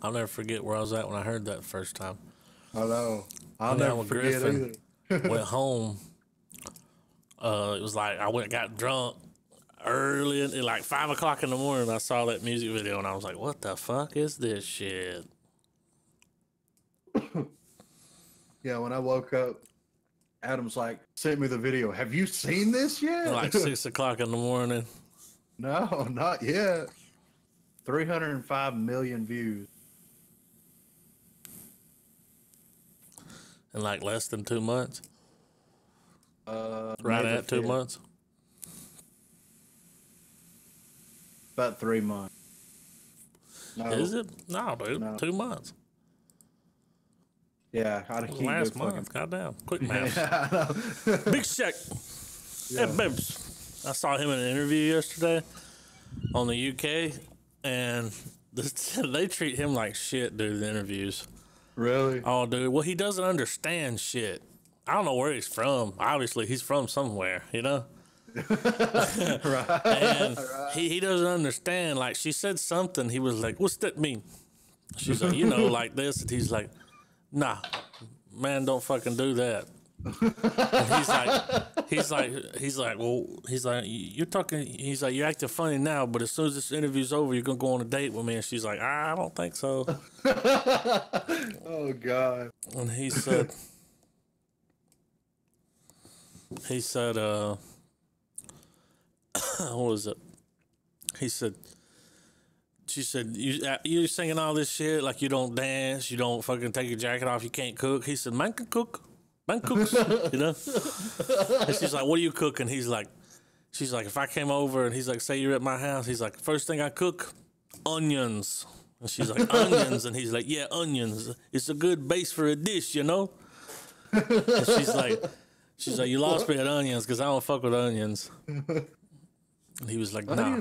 I'll never forget where I was at when I heard that first time. I know. I'll Hung out never with forget Griffin, either. went home. It was like I went and got drunk early, like 5 o'clock in the morning. I saw that music video and I was like, "What the fuck is this shit?" Yeah, when I woke up, Adam's like, sent me the video. Have you seen this yet? Like 6 o'clock in the morning. No, not yet. 305 million views. In like less than 2 months. Right May the at 2 5th. months. About 3 months. No, Is it? No, dude. No. 2 months. Yeah, I It was keep last good fucking. month. Goddamn. Quick math. Yeah, I know. Big Shaq. Yeah. Hey, babes. I saw him in an interview yesterday on the UK, and they treat him like shit, dude, in interviews. Really? Oh, dude. Well, he doesn't understand shit. I don't know where he's from. Obviously, he's from somewhere, you know? Right. And Right. he doesn't understand. Like, she said something. He was like, what's that mean? She's like, you know, like this. And he's like, nah, man, don't fucking do that. And he's like, you're talking, he's like, you're acting funny now, but as soon as this interview's over, you're going to go on a date with me. And she's like, I don't think so. Oh, God. And he said, what was it? He said, she said, you singing all this shit like you don't dance, you don't fucking take your jacket off, you can't cook. He said, man can cook. Man cooks, you know? And she's like, what are you cooking? She's like, if I came over and he's like, say you're at my house, he's like, first thing I cook, onions. And she's like, onions? And he's like, yeah, onions. It's a good base for a dish, you know? And she's like, you lost me at onions because I don't fuck with onions. And he was like, nah.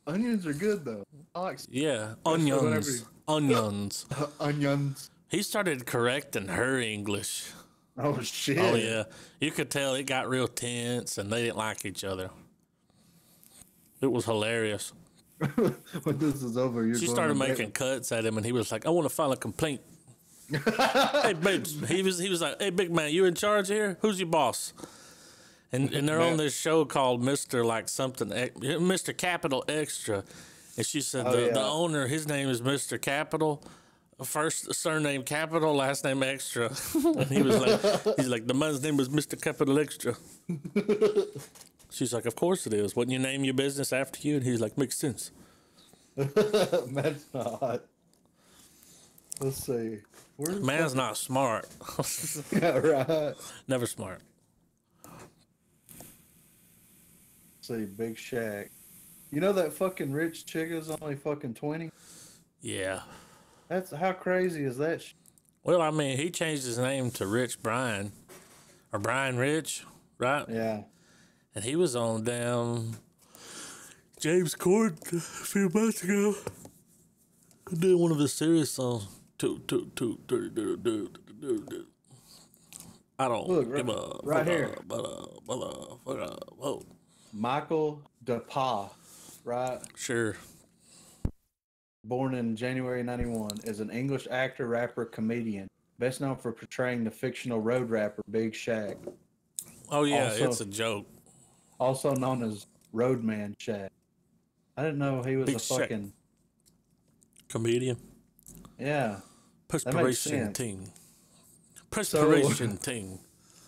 Onions are good, though. I like Yeah, whatever. onions. Onions. He started correcting her English. Oh, shit. Oh, yeah. You could tell it got real tense and they didn't like each other. It was hilarious. When this is over, you're She going started to bed. making cuts at him and he was like, I want to file a complaint. Hey, babes. He was like, hey, big man, you in charge here? Who's your boss? And they're on this show called Mr. like something, Mr. Capital Extra. And she said the owner, his name is Mr. Capital. First surname Capital, last name Extra. And he's like, the man's name was Mr. Capital Extra. She's like, of course it is. Wouldn't you name your business after you? And he's like, makes sense. That's not. Let's see. Man's not smart. Yeah, right. Never smart. Let's see, Big Shaq. You know that fucking rich chick is only fucking 20? Yeah. That's how crazy is that? Well, I mean, he changed his name to Rich Brian. Or Brian Rich, right? Yeah. And he was on damn James Corden a few months ago. He did one of his serious songs. I don't Look, give a right here. Whoa. Michael DePaul, right? Sure. Born in January 91, is an English actor, rapper, comedian. Best known for portraying the fictional road rapper Big Shaq. Oh yeah, Also- it's a joke. Also known as Roadman Shaq. I didn't know he was Big a Shaq. fucking... Comedian. Yeah. Perspiration sense. team. Perspiration team.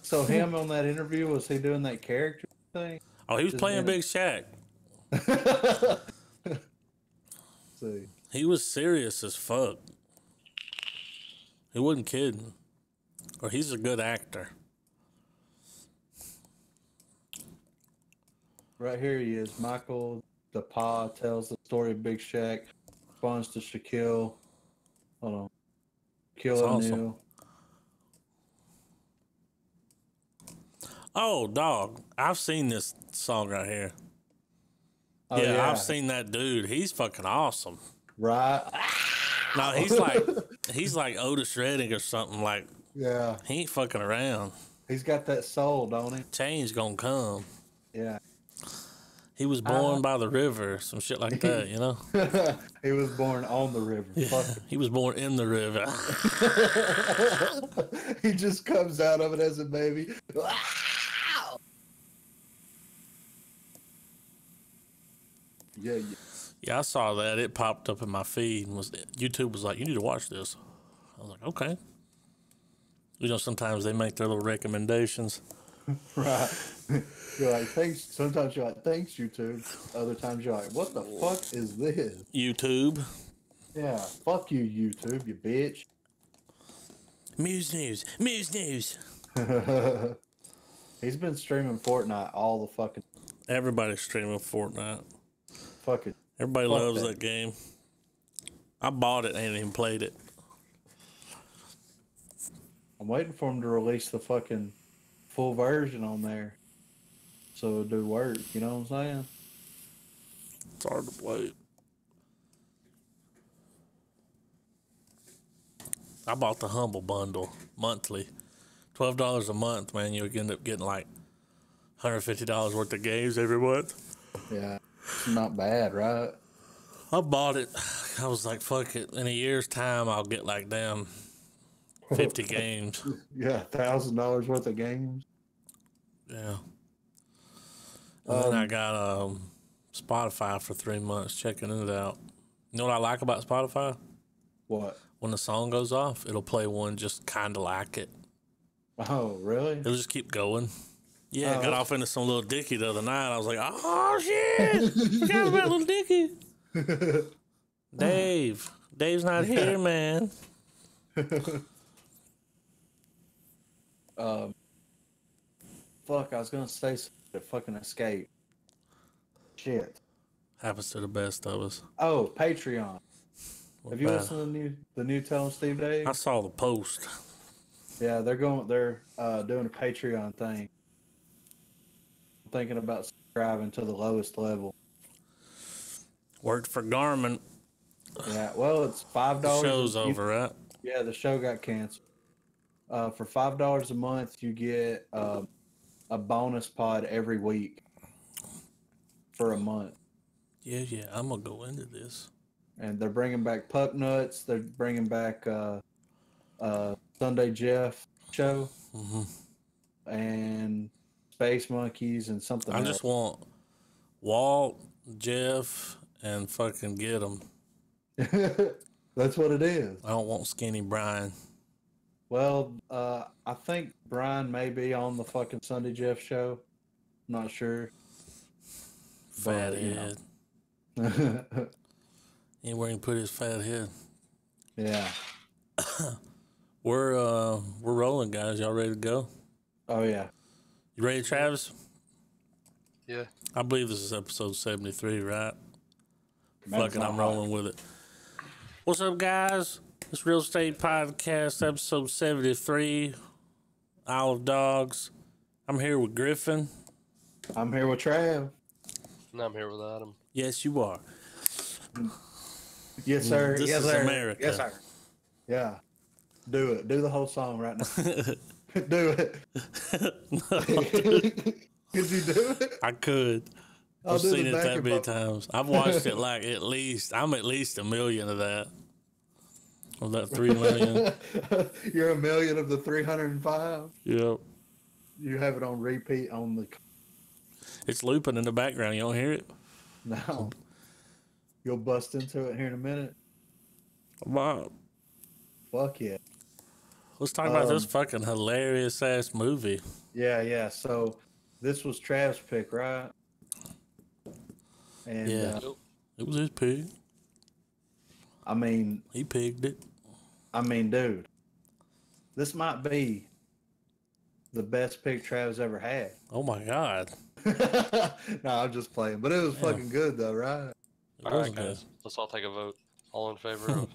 So him on that interview, was he doing that character thing? Oh, he was Just playing being- Big Shaq. See. He was serious as fuck. He wasn't kidding. Or he's a good actor. Right here he is. Michael DePaul tells the story of Big Shaq. Responds to Shaquille. Hold on. Shaquille That's O'Neal. awesome. Oh, dog. I've seen this song right here. Oh, yeah, I've seen that dude. He's fucking awesome. Right. No, he's like Otis Redding or something. Like, Yeah. he ain't fucking around. He's got that soul, don't he? Change gonna come. Yeah. He was born by the river, some shit like that, you know? He was born on the river. Yeah, Fuck he was born in the river. He just comes out of it as a baby. Yeah, yeah. Yeah, I saw that. It popped up in my feed and YouTube was like, you need to watch this. I was like, okay. You know, sometimes they make their little recommendations. Right. You're like, thanks. Sometimes you're like, thanks, YouTube. Other times you're like, what the fuck is this? YouTube. Yeah, fuck you, YouTube, you bitch. Muse News. Muse News. He's been streaming Fortnite all the fucking Everybody's streaming Fortnite. fucking. Everybody Fuck loves that. that game. I bought it and ain't even played it. I'm waiting for him to release the fucking full version on there, so it'll do work. You know what I'm saying? It's hard to play. I bought the Humble Bundle monthly. $12 a month, man. You end up getting like $150 worth of games every month. Yeah, it's not bad, right? I bought it. I was like, fuck it. In a year's time, I'll get like damn 50 games. Yeah, $1,000 worth of games. Yeah. And then I got Spotify for 3 months, checking it out. You know what I like about Spotify? What? When the song goes off, it'll play one just kind of like it. Oh, really? It'll just keep going. Yeah, Oh, I got off into some Little Dicky the other night. I was like, oh, shit. Forgot about Little Dicky. Dave's not here, man. Fuck, I was gonna say something that fucking escaped. Shit. Happens to the best of us. Oh, Patreon. Have you bad? listened to the new Tell 'em Steve Dave? I saw the post. Yeah, they're doing a Patreon thing. I'm thinking about subscribing to the lowest level. Worked for Garmin. Yeah, well, it's $5. The show's over, right? Yeah, the show got canceled. For $5 a month, you get a bonus pod every week for a month. Yeah, I'm going to go into this. And they're bringing back Pup Nuts. They're bringing back Sunday Jeff show and Space Monkeys and something I else. just want Walt, Jeff, and fucking get them. That's what it is. I don't want Skinny Brian. Well, I think Brian may be on the fucking Sunday Jeff show. Not sure. Fat But, you head. know. Anywhere he can put his fat head. Yeah. We're rolling, guys. Y'all ready to go? Oh yeah. You ready, Travis? Yeah. I believe this is episode 73, right? That's Fucking, not I'm hot. rolling with it. What's up, guys? It's Real Estate Podcast, episode 73, Isle of Dogs. I'm here with Griffin. I'm here with Trav. And I'm here with Adam. Yes, you are. Yes, sir. This yes, is sir. America. Yes, sir. Yeah. Do it. Do the whole song right now. Do it. Could you do it? I could. I'll I've do the seen it that backing many vocal. times. I've watched it like I'm at least a million of that. Of that 3 million. You're a million of the 305. Yep. You have it on repeat on the. It's looping in the background. You don't hear it? No. You'll bust into it here in a minute. Wow. Fuck yeah. Let's talk about this fucking hilarious ass movie. Yeah. So this was Trav's pick, right? And Yeah. It was his pig. I mean, He pigged it. dude, this might be the best pick Trav's ever had. Oh my God. No, I'm just playing, but it was fucking good though, right? It All was right, good. guys. Let's all take a vote. All in favor of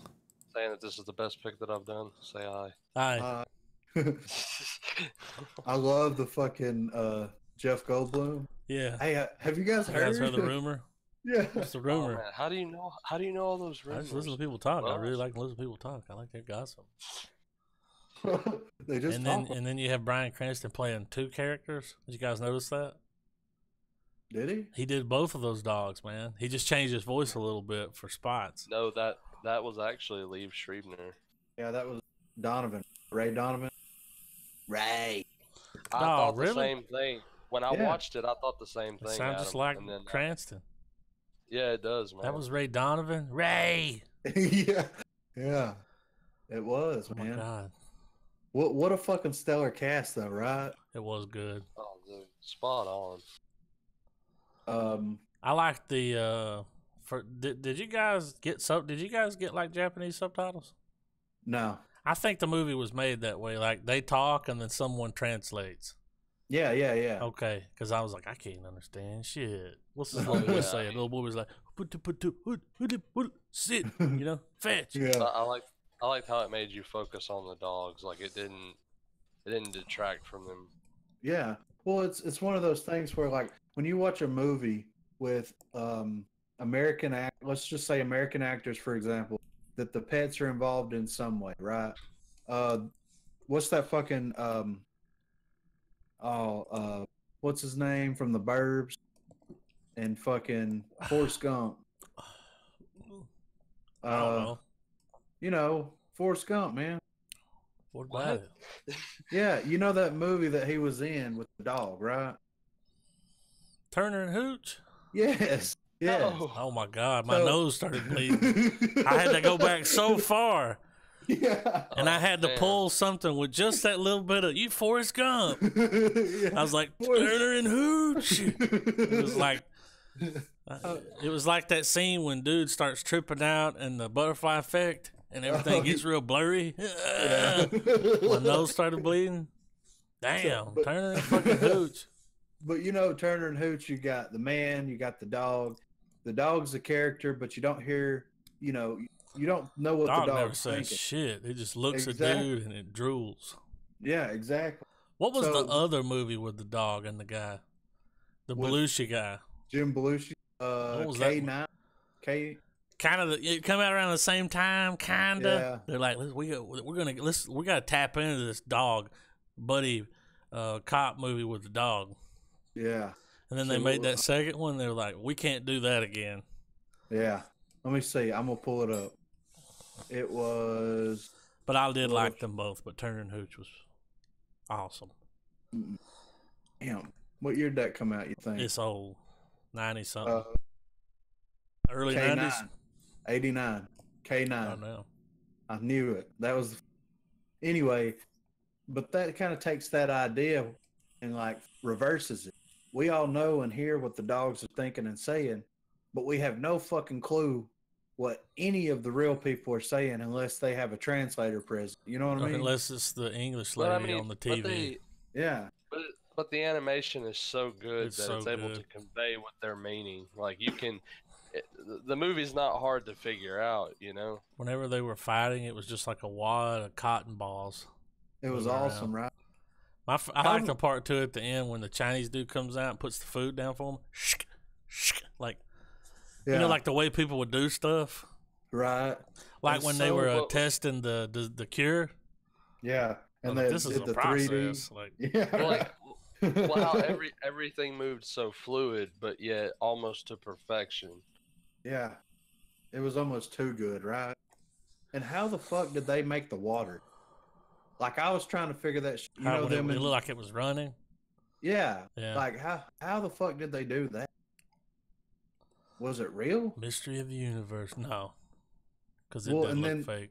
saying that this is the best pick that I've done, say aye. Aye. I love the fucking Jeff Goldblum. Yeah. Hey, have you guys You heard? guys heard the rumor? Yeah. What's the Oh, rumor? man. How do you know all those I rumors? just listen to people talk. I Well, really like to listen to people talk. I like their gossip. They just And talk. then you have Bryan Cranston playing 2 characters. Did you guys notice that? Did he? He did both of those dogs, man. He just changed his voice a little bit for spots. No, that was actually Liev Schreiber. Yeah, that was Donovan. Ray Donovan. Ray. I Dog, thought the really? same thing. When I Yeah. watched it, I thought the same It thing, sounds just Adam. like And then, Cranston. yeah, it does, man. That was Ray Donovan. Ray. Yeah. Yeah. It was, Oh my man. God, What a fucking stellar cast though, right? it was good. Oh, dude, spot on. I liked the. Did you guys get Did you guys get like Japanese subtitles? No. I think the movie was made that way. Like they talk and then someone translates. Yeah, yeah, yeah. Okay, because I was like, I can't understand shit. What's this little boy Yeah. saying? Little boy was like, sit, you know, fetch. Yeah. I liked how it made you focus on the dogs. Like it didn't detract from them. Yeah. Well, it's one of those things where like when you watch a movie with let's just say American actors, for example, that the pets are involved in some way, right? What's that fucking what's his name from the Burbs and fucking Forrest Gump? I don't know. You know, Forrest Gump, man. What about it? Yeah, you know that movie that he was in with the dog, right? Turner and Hooch? Yes. Yes. No. Oh my God, my So- nose started bleeding. I had to go back so far, Yeah. and I had to man. pull something with just that little bit of you, Forrest Gump. Yeah. I was like, Forrest- Turner and Hooch. It was like, it was like that scene when dude starts tripping out and the butterfly effect, and everything gets real blurry. My nose started bleeding. Damn, but- Turner and fucking Hooch. But you know, Turner and Hooch, you got the man, you got the dog. The dog's a character, but you don't hear, you don't know what Dog the never dog's says thinking. shit. It just looks at Exactly. dude and it drools. Yeah, exactly. What was So- the other movie with the dog and the guy? The With- Belushi guy. Jim Belushi, was that K9, K. Kind of, it come out around the same time. Kinda. Yeah. They're like, we gotta tap into this dog buddy cop movie with the dog. Yeah, And then they So, made that second one. They were like, we can't do that again. yeah. Let me see. I'm gonna pull it up. It was. But I did Well, like them both. But Turner and Hooch was awesome. Damn. What year did that come out? You think? It's old, 90 something, Uh, early K9, 90s. 89, I K9. don't know. I knew it. That was anyway, but that kind of takes that idea and like reverses it. We all know and hear what the dogs are thinking and saying, but we have no fucking clue what any of the real people are saying unless they have a translator present. You know what I mean? Unless it's the English But, lady on the TV. Yeah. But the animation is so good It's that so it's able to good. convey what they're meaning. Like you can, the movie's not hard to figure out. You know. Whenever they were fighting, it was just like a wad of cotton balls. It was Moving awesome, right? I like the part too at the end when the Chinese dude comes out and puts the food down for him. Like, Yeah. you know, like the way people would do stuff. right. Like And when they so- were well- testing the cure. Yeah. I And was like, they this is did a the process. 3D. Like, Yeah. Well, right. like, well, how everything moved so fluid, but yet almost to perfection. Yeah. It was almost too good, right? And how the fuck did they make the water? Like I was trying to figure that. You how know when it, them. it looked like it was running. Yeah. Yeah. Like how the fuck did they do that? Was it real? Mystery of the universe. No, because it Well, doesn't and look fake.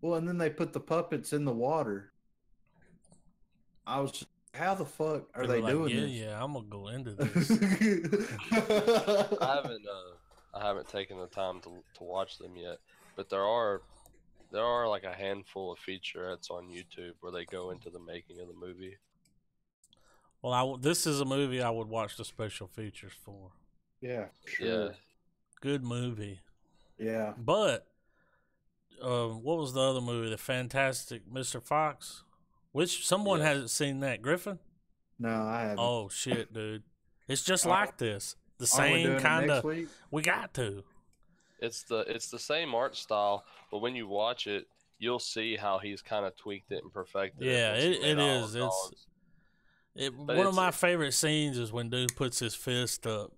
Well, and then they put the puppets in the water. I was just, how the fuck are They they were like, doing yeah, this? yeah, I'm gonna go into this. I haven't taken the time to watch them yet, but there are like a handful of featurettes on YouTube where they go into the making of the movie. Well, this is a movie I would watch the special features for. Yeah, sure. Yeah, Good movie. Yeah. But what was the other movie? The Fantastic Mr. Fox? Which someone Yes. hasn't seen that. Griffin? No, I haven't. Oh shit, dude. It's just Oh. like this. The Are we same doing it kind next of. week? We got to. it's the same art style, but when you watch it, you'll see how he's kind of tweaked it and perfected Yeah, it. once he it made all is. the dogs. One of my favorite scenes is when dude puts his fist up,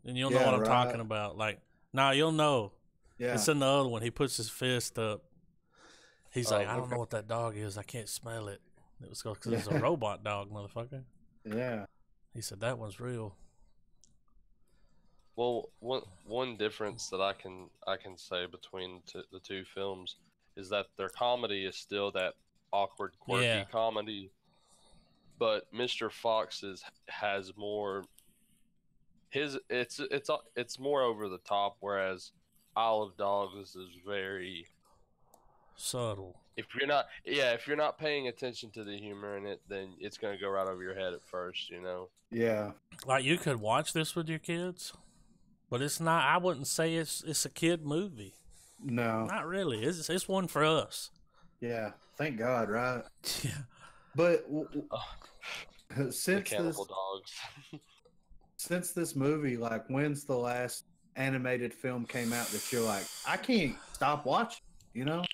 and you'll know Yeah, what I'm right. talking about. Like, nah, you'll know. Yeah. It's in the other one. He puts his fist up. He's like, I don't okay. know what that dog is. I can't smell it. It was because it's a robot dog, motherfucker. Yeah. He said that one's real. Well, one difference that I can say between the two films is that their comedy is still that awkward, quirky comedy, but Mr. Fox's has more. It's more over the top, whereas Isle of Dogs is very subtle. If you're not paying attention to the humor in it, then it's gonna go right over your head at first, you know. Yeah. Like you could watch this with your kids, but it's not. I wouldn't say it's a kid movie. No. Not really. It's one for us. Yeah. Thank God, right? Yeah. But The since Cannibal Dogs. since this movie, like, when's the last animated film came out that you're like, I can't stop watching? You know.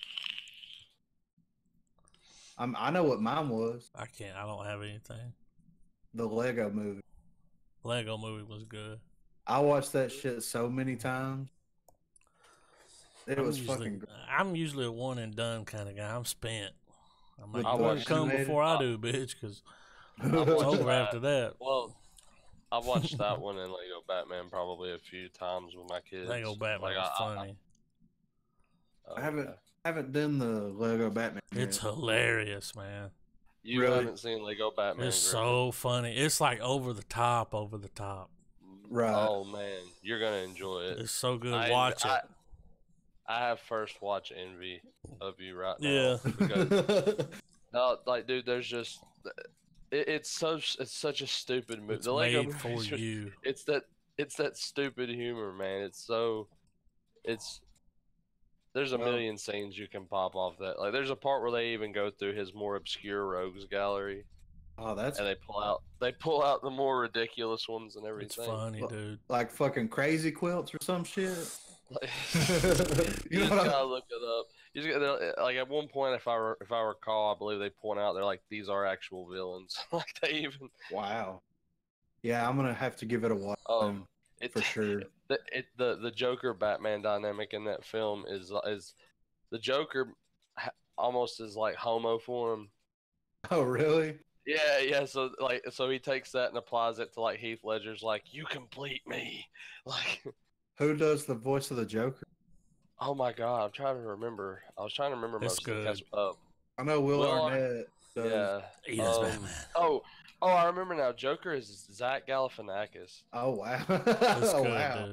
I know what mine was. I can't. I don't have anything. The Lego movie. Lego movie was good. I watched that shit so many times. I'm usually a one and done kind of guy. I'm spent. I'm like, I you come before I do, bitch, because it's over after that. Well, I watched that one and Lego Batman probably a few times with my kids. Lego Batman was funny. I haven't done the Lego Batman yet. It's hilarious, man. You haven't seen Lego Batman? It's so funny. It's like over the top. Right. Oh man, you're gonna enjoy it. It's so good. Watch it. I have first watch envy of you right now. Yeah. Because, like, dude, there's just it's such a stupid movie. It's The Lego made for you. It's that stupid humor, man. There's a million scenes you can pop off that. Like, there's a part where they even go through his more obscure rogues gallery. Oh, that's and they pull out the more ridiculous ones and everything. It's funny, dude. Like fucking crazy quilts or some shit. Like, you just gotta look it up. You just gotta, like, at one point, if I recall, I believe they point out they're like, these are actual villains. Like, they even. Wow. Yeah, I'm gonna have to give it a watch. For sure. The Joker Batman dynamic in that film is the Joker almost is like homo for him. Oh, really? Yeah. So he takes that and applies it to, like, Heath Ledger's like, you complete me. Like, who does the voice of the Joker? Oh my God, I'm trying to remember. I was trying to remember most of the I know Will Arnett. Yeah. Oh, I remember now. Joker is Zach Galifianakis. Oh wow. That's good, wow.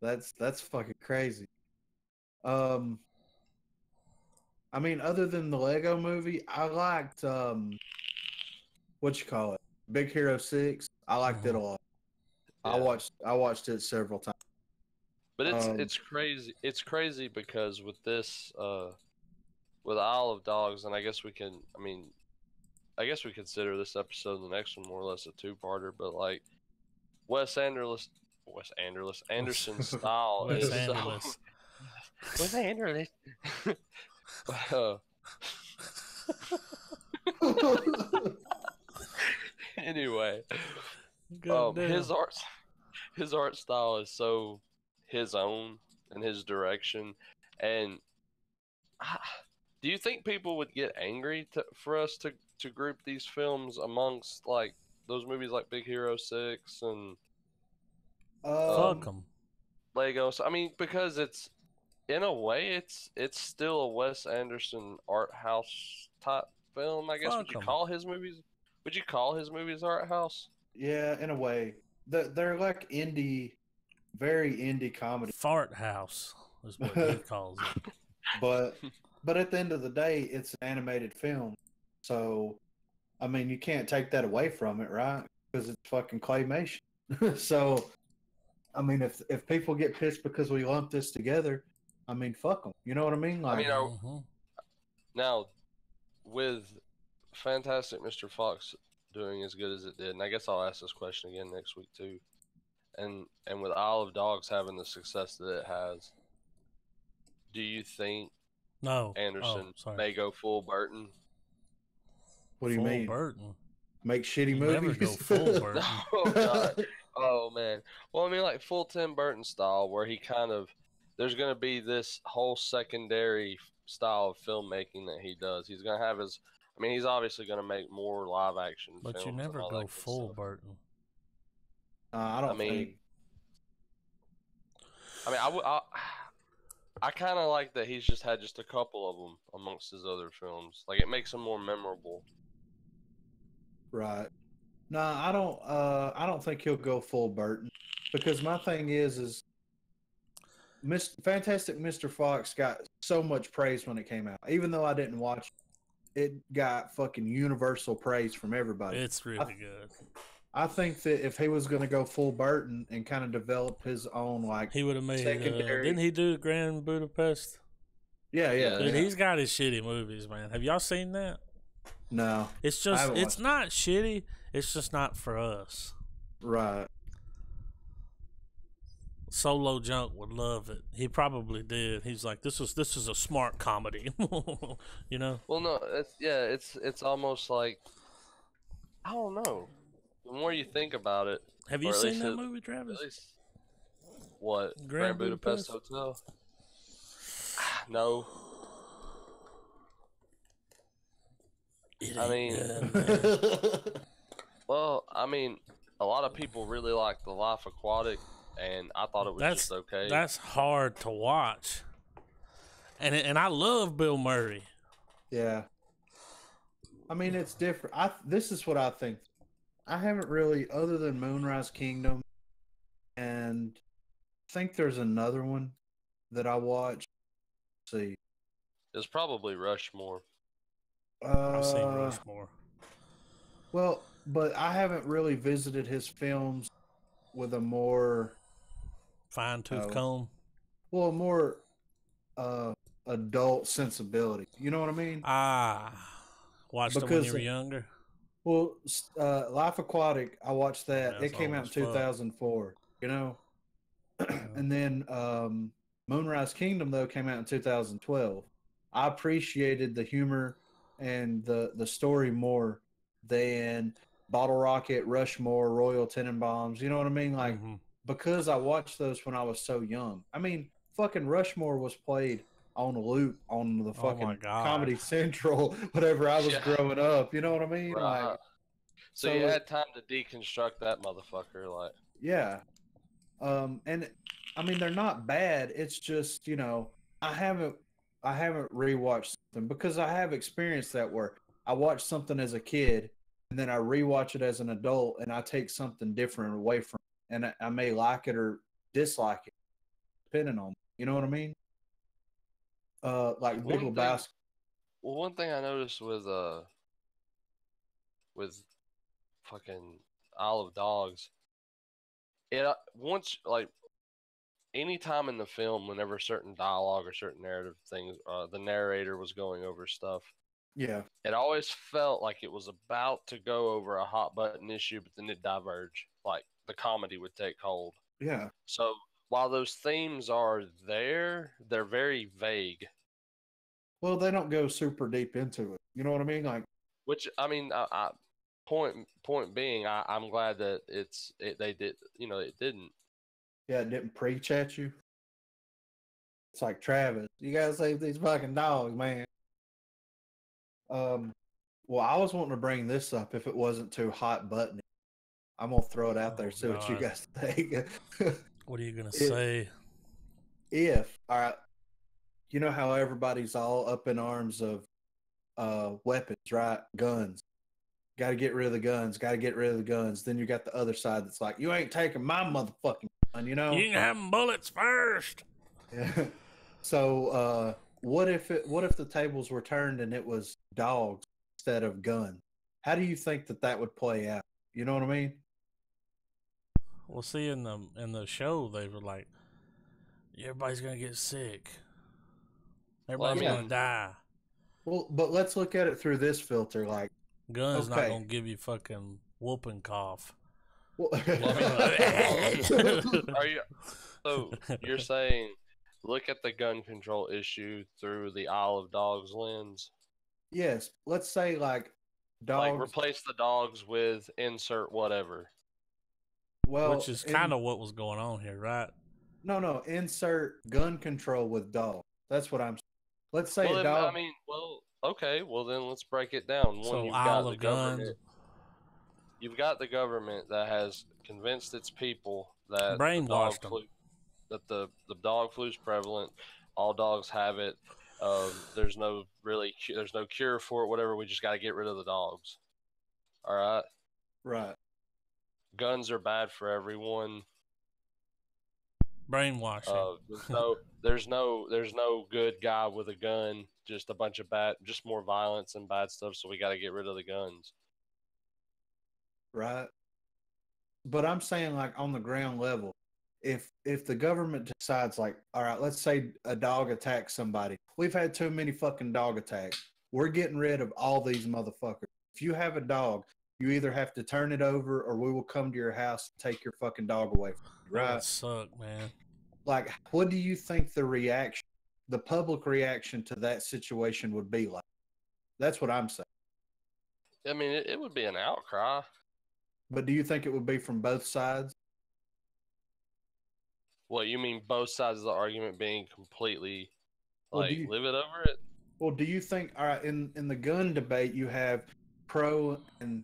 dude. That's fucking crazy. I mean, other than the Lego movie, I liked what you call it, Big Hero 6. I liked it a lot. Yeah. I watched it several times. But it's crazy. It's crazy because with this with Isle of Dogs, and I guess we consider this episode and the next one more or less a two-parter, but like Anderson's style is Wes Anderson. Anyway, his art style is so his own and his direction. And do you think people would get angry for us to group these films amongst, like, those movies like Big Hero 6 and fuck them, Legos? I mean, because it's, in a way, it's still a Wes Anderson art house type film, I guess. Would you call his movies art house? Yeah, in a way. They're like indie, very indie comedy. Fart house is what he calls it. But at the end of the day, it's an animated film. So, I mean, you can't take that away from it, right? Because it's fucking claymation. So, I mean, if people get pissed because we lump this together, I mean, fuck them. You know what I mean? Like, I mean, now, with Fantastic Mr. Fox doing as good as it did, and I guess I'll ask this question again next week too, and with Isle of Dogs having the success that it has, do you think Anderson may go full Burton? What do you Full mean? Burton. Make shitty You movies? never go full Burton. Oh god. Oh man. Well, I mean, like full Tim Burton style, where he kind of there's gonna be this whole secondary style of filmmaking that he does. He's gonna have his. I mean, he's obviously gonna make more live action But films you and never all go that good full stuff. Burton. I I don't mean, think. I kind of like that he's just had just a couple of them amongst his other films. Like it makes them more memorable. Right. No, I don't think he'll go full Burton because my thing is Fantastic Mr. Fox got so much praise when it came out. Even though I didn't watch it, it got fucking universal praise from everybody. It's really good. I think that if he was going to go full Burton and kind of develop his own like He would have made. secondary, Didn't he do Grand Budapest? yeah. Dude, he's got his shitty movies, man. Have y'all seen that? No, It's I just, haven't it's watched not shitty. It's just not for us. right. Solo Junk would love it. He probably did. He's like, this is a smart comedy, you know. Well, no, it's almost like I don't know. The more you think about it, Have or you at seen least that it- movie, Travis? at least what Grand Grand Budapest Budapest? Hotel? No, It I ain't mean- good, man. well, I mean, a lot of people really like The Life Aquatic, and I thought it was just okay. That's hard to watch. And I love Bill Murray. Yeah. I mean, it's different. This is what I think. I haven't really, other than Moonrise Kingdom, and I think there's another one that I watched. Let's see. It's probably Rushmore. I've seen Rushmore. Well, but I haven't really visited his films with a more, Fine Tooth Oh. Comb. well, more adult sensibility. You know what I mean? Watched them when Because- you were younger. Well, Life Aquatic, I watched that. That's It came old out in as fuck. 2004, you know? And then Moonrise Kingdom, though, came out in 2012. I appreciated the humor and the story more than Bottle Rocket, Rushmore, Royal Tenenbaums. You know what I mean? Like, Mhm. because I watched those when I was so young. I mean, fucking Rushmore was played on a loop on the Oh fucking my God. Comedy Central whenever I was Yeah. growing up. You know what I mean? Right. Like, So you had time to deconstruct that motherfucker, like. yeah. And I mean, they're not bad. It's just, you know, I haven't rewatched them because I have experienced that where I watched something as a kid and then I rewatch it as an adult and I take something different away from it. And I may like it or dislike it depending on, you know what I mean? Like Big One thing- Lebowski. Well, one thing I noticed with fucking Isle of Dogs, it once like any time in the film, whenever certain dialogue or certain narrative things, the narrator was going over stuff, Yeah. it always felt like it was about to go over a hot button issue, but then it diverged. Like the comedy would take hold. Yeah. So while those themes are there, they're very vague. Well, they don't go super deep into it. You know what I mean? Like, Which I mean, point being, I'm glad that they did. You know, it didn't. yeah, it didn't preach at you. It's like, Travis, you gotta save these fucking dogs, man. Well, I was wanting to bring this up if it wasn't too hot button. I'm gonna throw it out there, Oh, see what you God. guys think. What are you gonna say? If, all right, you know how everybody's all up in arms of weapons, right? Guns. Got to get rid of the guns. Got to get rid of the guns. Then you got the other side that's like, you ain't taking my motherfucking gun, you know? You can have 'em bullets first. Yeah. So, what if the tables were turned and it was dogs instead of guns? How do you think that would play out? You know what I mean? Well, see, in the show, they were like, everybody's gonna get sick. Everybody's Well, I gonna mean- die. Well, but let's look at it through this filter. Like, Guns not Okay. gonna give you fucking whooping cough. well, Are you? So you're saying, look at the gun control issue through the Isle of Dogs lens? yes, let's say like dogs. replace the dogs with insert whatever. Well, which is kind of what was going on here, right? no. Insert gun control with dogs. That's what I'm. Let's say Well, a dog. I mean, well, okay. Well, then let's break it down. One, So you've Isle got the of Guns, government. You've got the government that has convinced its people that the dog brainwashed them. flu, that the dog flu is prevalent. All dogs have it. There's no there's no cure for it. Whatever. We just got to get rid of the dogs. All right. Right. Guns are bad for everyone. Brainwashing. There's no good guy with a gun. Just a bunch of just more violence and bad stuff. So we got to get rid of the guns. Right. But I'm saying, like, on the ground level, if the government decides, like, all right, let's say a dog attacks somebody. We've had too many fucking dog attacks. We're getting rid of all these motherfuckers. If you have a dog, you either have to turn it over or we will come to your house and take your fucking dog away from you, That right? would suck, man. Like, what do you think the public reaction to that situation would be like? That's what I'm saying. I mean, it would be an outcry. But do you think it would be from both sides? What, you mean both sides of the argument being completely Well, livid over it? Well, do you think, all right, in the gun debate, you have pro and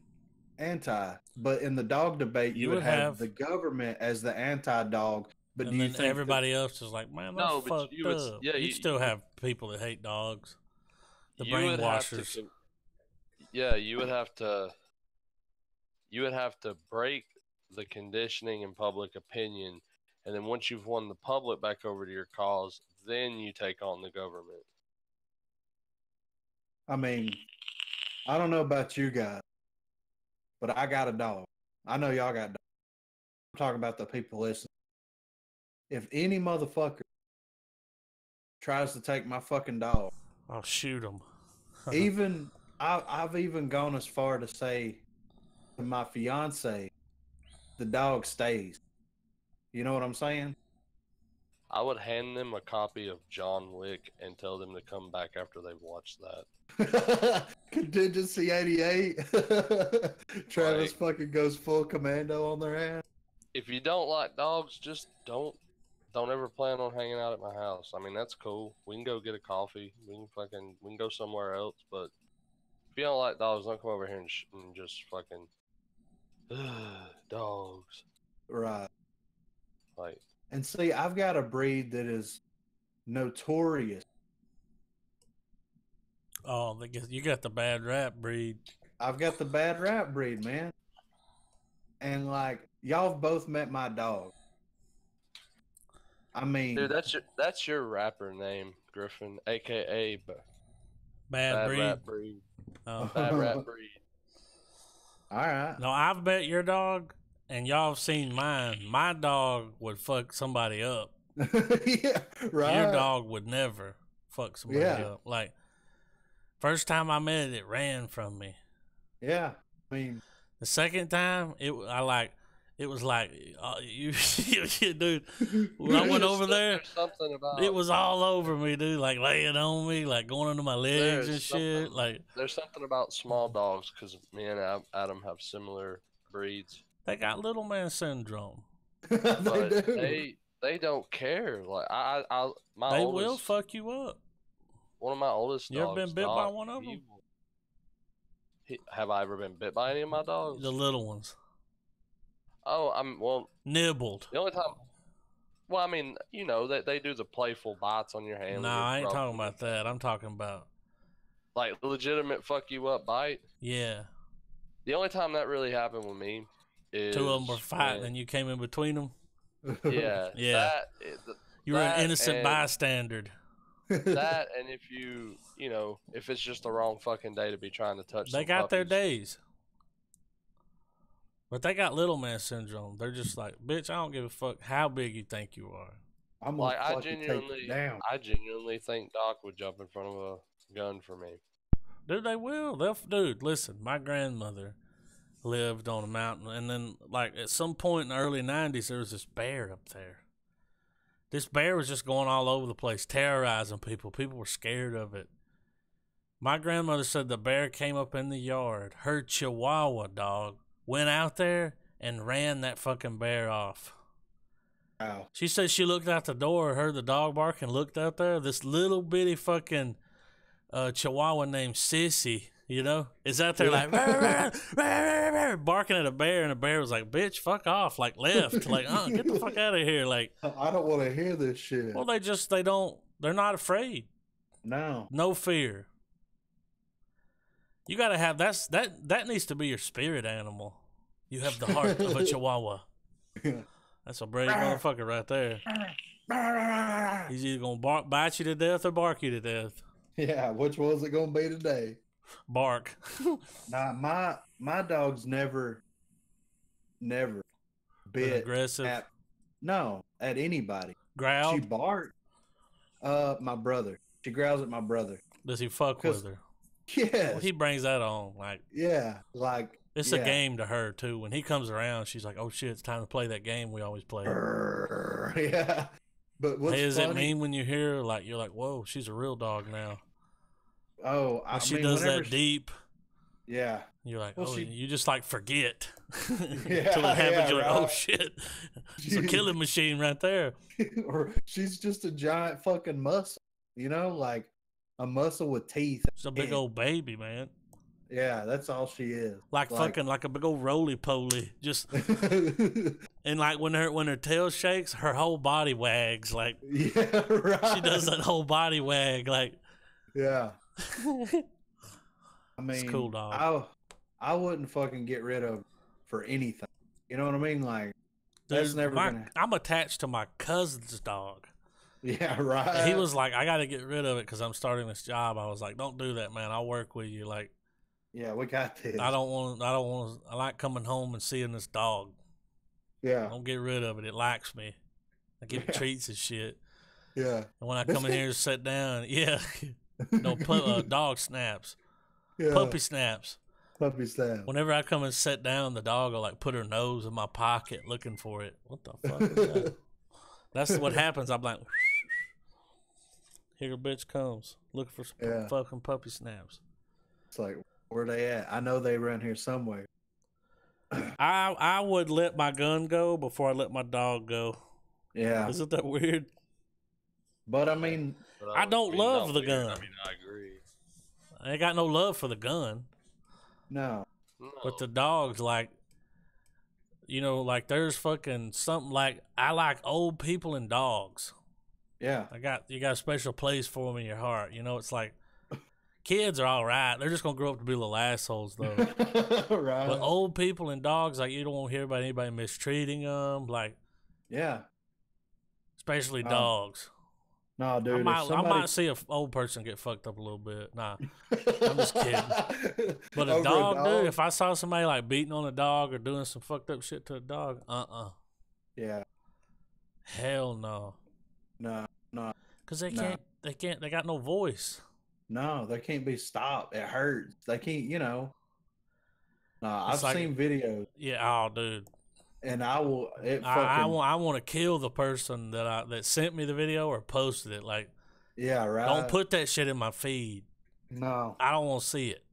anti, but in the dog debate, you would have the government as the anti-dog. But and do you then think everybody else is like, man, that's No, but fucked you would, up. yeah, You'd still have people that hate dogs. The you would have brainwashers. yeah, you would have to break the conditioning and public opinion, and then once you've won the public back over to your cause, then you take on the government. I mean, I don't know about you guys, but I got a dog. I know y'all got dogs. I'm talking about the people listening. If any motherfucker tries to take my fucking dog, I'll shoot them. I've even gone as far to say to my fiance, the dog stays. You know what I'm saying? I would hand them a copy of John Wick and tell them to come back after they've watched that. Contingency 88. Travis fucking goes full commando on their ass. If you don't like dogs, just don't ever plan on hanging out at my house. I mean, that's cool. We can go get a coffee. We can go somewhere else. But if you don't like dogs, don't come over here and just fucking dogs. Right. Like, and see, I've got a breed that is notorious. Oh, you got the bad rap breed. I've got the bad rap breed, man. And like, y'all have both met my dog. I mean, dude, that's your rapper name, Griffin, aka Bad breed. Rap breed. Oh. Bad rap breed. All right. No, I've bet your dog, and y'all have seen mine. My dog would fuck somebody up. Yeah, right. Your dog would never fuck somebody up. Like, first time I met it, it ran from me. Yeah, I mean, the second time, it was like, you dude. When I went over there, it was all over me, dude. Like laying on me, like going under my legs and shit. Like, there's something about small dogs because me and Adam have similar breeds. They got little man syndrome. But they don't care. Like they will fuck you up. One of my oldest dogs. You ever been bit by one of them? Have I ever been bit by any of my dogs? The little ones. Oh, nibbled. The only time. Well, I mean, you know, they do the playful bites on your hand. Nah, I ain't talking about that. I'm talking about like legitimate fuck you up bite. Yeah. The only time that really happened with me is two of them were fighting and you came in between them. Yeah. Yeah. You were an innocent bystander. That and if it's just the wrong fucking day to be trying to touch. They got their days. But they got little man syndrome. They're just like, bitch, I don't give a fuck how big you think you are. I'm like, I genuinely think Doc would jump in front of a gun for me. Dude, they will. Dude, listen, my grandmother lived on a mountain, and then, like, at some point in the early 90s, there was this bear up there. This bear was just going all over the place, terrorizing people. People were scared of it. My grandmother said the bear came up in the yard. Her Chihuahua dog went out there and ran that fucking bear off. Wow. She said she looked out the door, heard the dog bark, and looked out there. This little bitty fucking Chihuahua named Sissy, you know, is out there like rah, rah, rah, barking at a bear, and the bear was like, "Bitch, fuck off!" Like left, like, get the fuck out of here. Like, I don't want to hear this shit. well, they're not afraid. No fear. You gotta have that needs to be your spirit animal. You have the heart of a Chihuahua. That's a brave motherfucker right there. He's either gonna bite you to death or bark you to death. Yeah, which one's it gonna be today? Bark. Nah, my dog's never bit aggressive. at anybody. Growl. She barked. My brother. She growls at my brother. Does he fuck with her? Yes. Well, he brings that on. Like, yeah, like it's a game to her too. When he comes around, she's like, "Oh shit, it's time to play that game we always play." Yeah. But what's does funny, it mean when you hear her, like, you're like, "Whoa, she's a real dog now." Oh, when she does that deep. Yeah. You're like, you just like forget. Yeah, Until it happens, you're like, right. "Oh shit." It's a killing machine right there. Or she's just a giant fucking muscle, you know, like a muscle with teeth. It's a big old baby, man. Yeah, that's all she is. Like fucking like a big old roly poly. Just and like when her tail shakes, her whole body wags. Like, yeah, right. She does that whole body wag. Like, yeah. I mean, it's cool, dog. I wouldn't fucking get rid of for anything. You know what I mean? Like, that's never gonna. I'm attached to my cousin's dog. Yeah, right. And he was like, "I got to get rid of it because I'm starting this job." I was like, "Don't do that, man. I'll work with you." Like, yeah, we got this. I don't want. I like coming home and seeing this dog. Yeah. Don't get rid of it. It likes me. I give it treats and shit. Yeah. And when I come in here and sit down, no, dog snaps. Yeah. Puppy snaps. Puppy snaps. Whenever I come and sit down, the dog will like put her nose in my pocket looking for it. What the fuck is that? That's what happens. I'm like, here a bitch comes looking for some fucking puppy snaps. It's like, where they at? I know they around here somewhere. I would let my gun go before I let my dog go. Yeah. Isn't that weird? But I mean, I don't love the gun. I mean, I agree. I ain't got no love for the gun. No. But the dog's like, you know, like there's fucking something like, I like old people and dogs. Yeah. You got a special place for them in your heart. You know, it's like, kids are all right. They're just going to grow up to be little assholes, though. Right. But old people and dogs, like, you don't want to hear about anybody mistreating them. Like, yeah. Especially dogs. No, dude. I might see an old person get fucked up a little bit. Nah, I'm just kidding. But a dog, dude, if I saw somebody, like, beating on a dog or doing some fucked up shit to a dog, Yeah. Hell no. No. Because they got no voice. No, they can't be stopped. It hurts. They can't, you know. No, I've seen videos. Yeah, oh, dude. And I will. I want to kill the person that sent me the video or posted it. Like, yeah, right. Don't put that shit in my feed. No, I don't want to see it.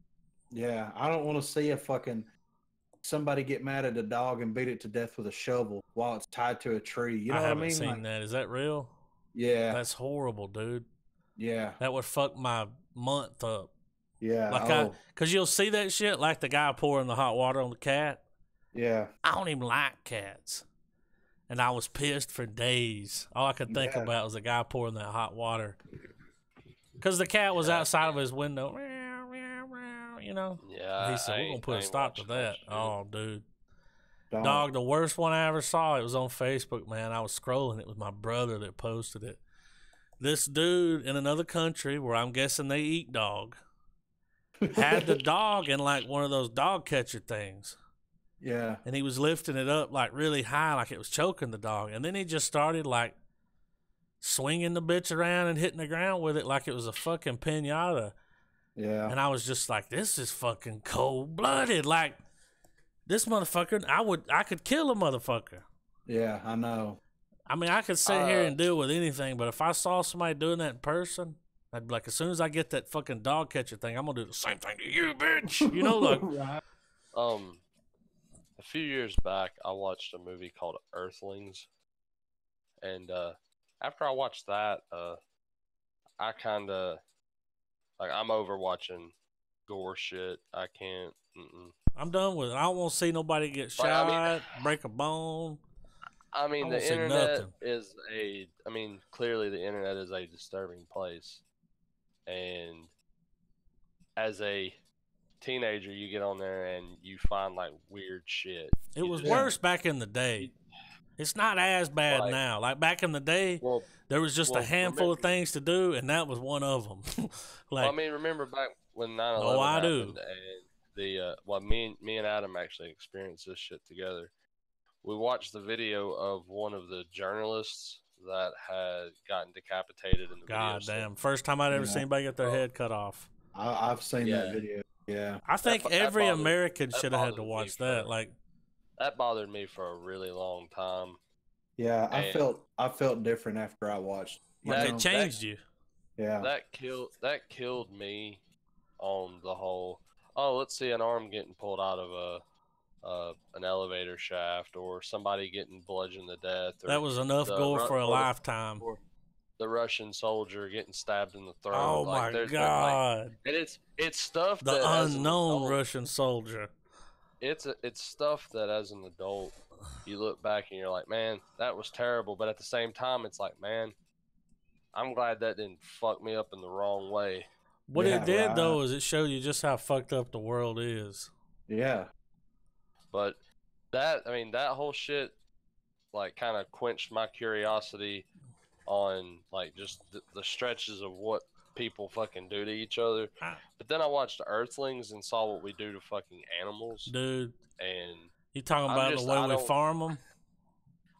Yeah, I don't want to see somebody get mad at a dog and beat it to death with a shovel while it's tied to a tree. You know what I mean? I haven't seen that. Is that real? Yeah, that's horrible, dude. Yeah, that would fuck my month up. Yeah, because you'll see that shit, like the guy pouring the hot water on the cat. Yeah, I don't even like cats, and I was pissed for days. All I could think about was the guy pouring that hot water, because the cat was outside of his window. You know. Yeah. He said, "We're gonna put a stop to that." Oh, dude. Dog. Dog, the worst one I ever saw. It was on Facebook, man. I was scrolling. It was my brother that posted it. This dude in another country where I'm guessing they eat dog had the dog in like one of those dog catcher things. Yeah. And he was lifting it up like really high, like it was choking the dog. And then he just started like swinging the bitch around and hitting the ground with it like it was a fucking pinata. Yeah. And I was just like, this is fucking cold-blooded. Like, this motherfucker, I could kill a motherfucker. Yeah, I know. I mean, I could sit here and deal with anything, but if I saw somebody doing that in person, I'd be like, as soon as I get that fucking dog catcher thing, I'm gonna do the same thing to you, bitch. You know, like Right. A few years back, I watched a movie called Earthlings, and after I watched that, I kind of like I'm over watching gore shit. I can't. I'm done with it. I don't want to see nobody get Like, shot, break a bone. I mean, I the won't say internet nothing. is a. I mean, clearly the internet is a disturbing place, and as a teenager, you get on there and you find like weird shit. It You was just- worse back in the day. It's not as bad Like- now. Like back in the day, Well, there was just a handful of things to do, and that was one of them. well, I mean, remember back when 9/11 Oh, I do. happened, and the well, me and Adam actually experienced this shit together. We watched the video of one of the journalists that had gotten decapitated in the God video. damn. First time I'd ever Yeah. seen anybody get their Oh. head cut off. I've seen that Yeah. video. Yeah. I think that every bothered- American that should have had to bothered me watch for- that. Like, That bothered me for a really long time. Yeah. And- I felt different after I watched. You like That- it changed you. Yeah. That killed me on the whole. Oh, let's see an arm getting pulled out of an elevator shaft, or somebody getting bludgeoned to death. Or That was enough gore for a or lifetime. or the Russian soldier getting stabbed in the throat. Oh like, my there's God. and it's stuff The that as an unknown adult- Russian soldier. It's stuff that as an adult you look back and you're like, man, that was terrible. But at the same time, it's like, man, I'm glad that didn't fuck me up in the wrong way. What Yeah, it did, right. though, is it showed you just how fucked up the world is. Yeah. But that whole shit, like, kind of quenched my curiosity on, like, just the stretches of what people fucking do to each other. I- But then I watched Earthlings and saw what we do to fucking animals, Dude, and you talking I'm about just- the way I we don't- farm them?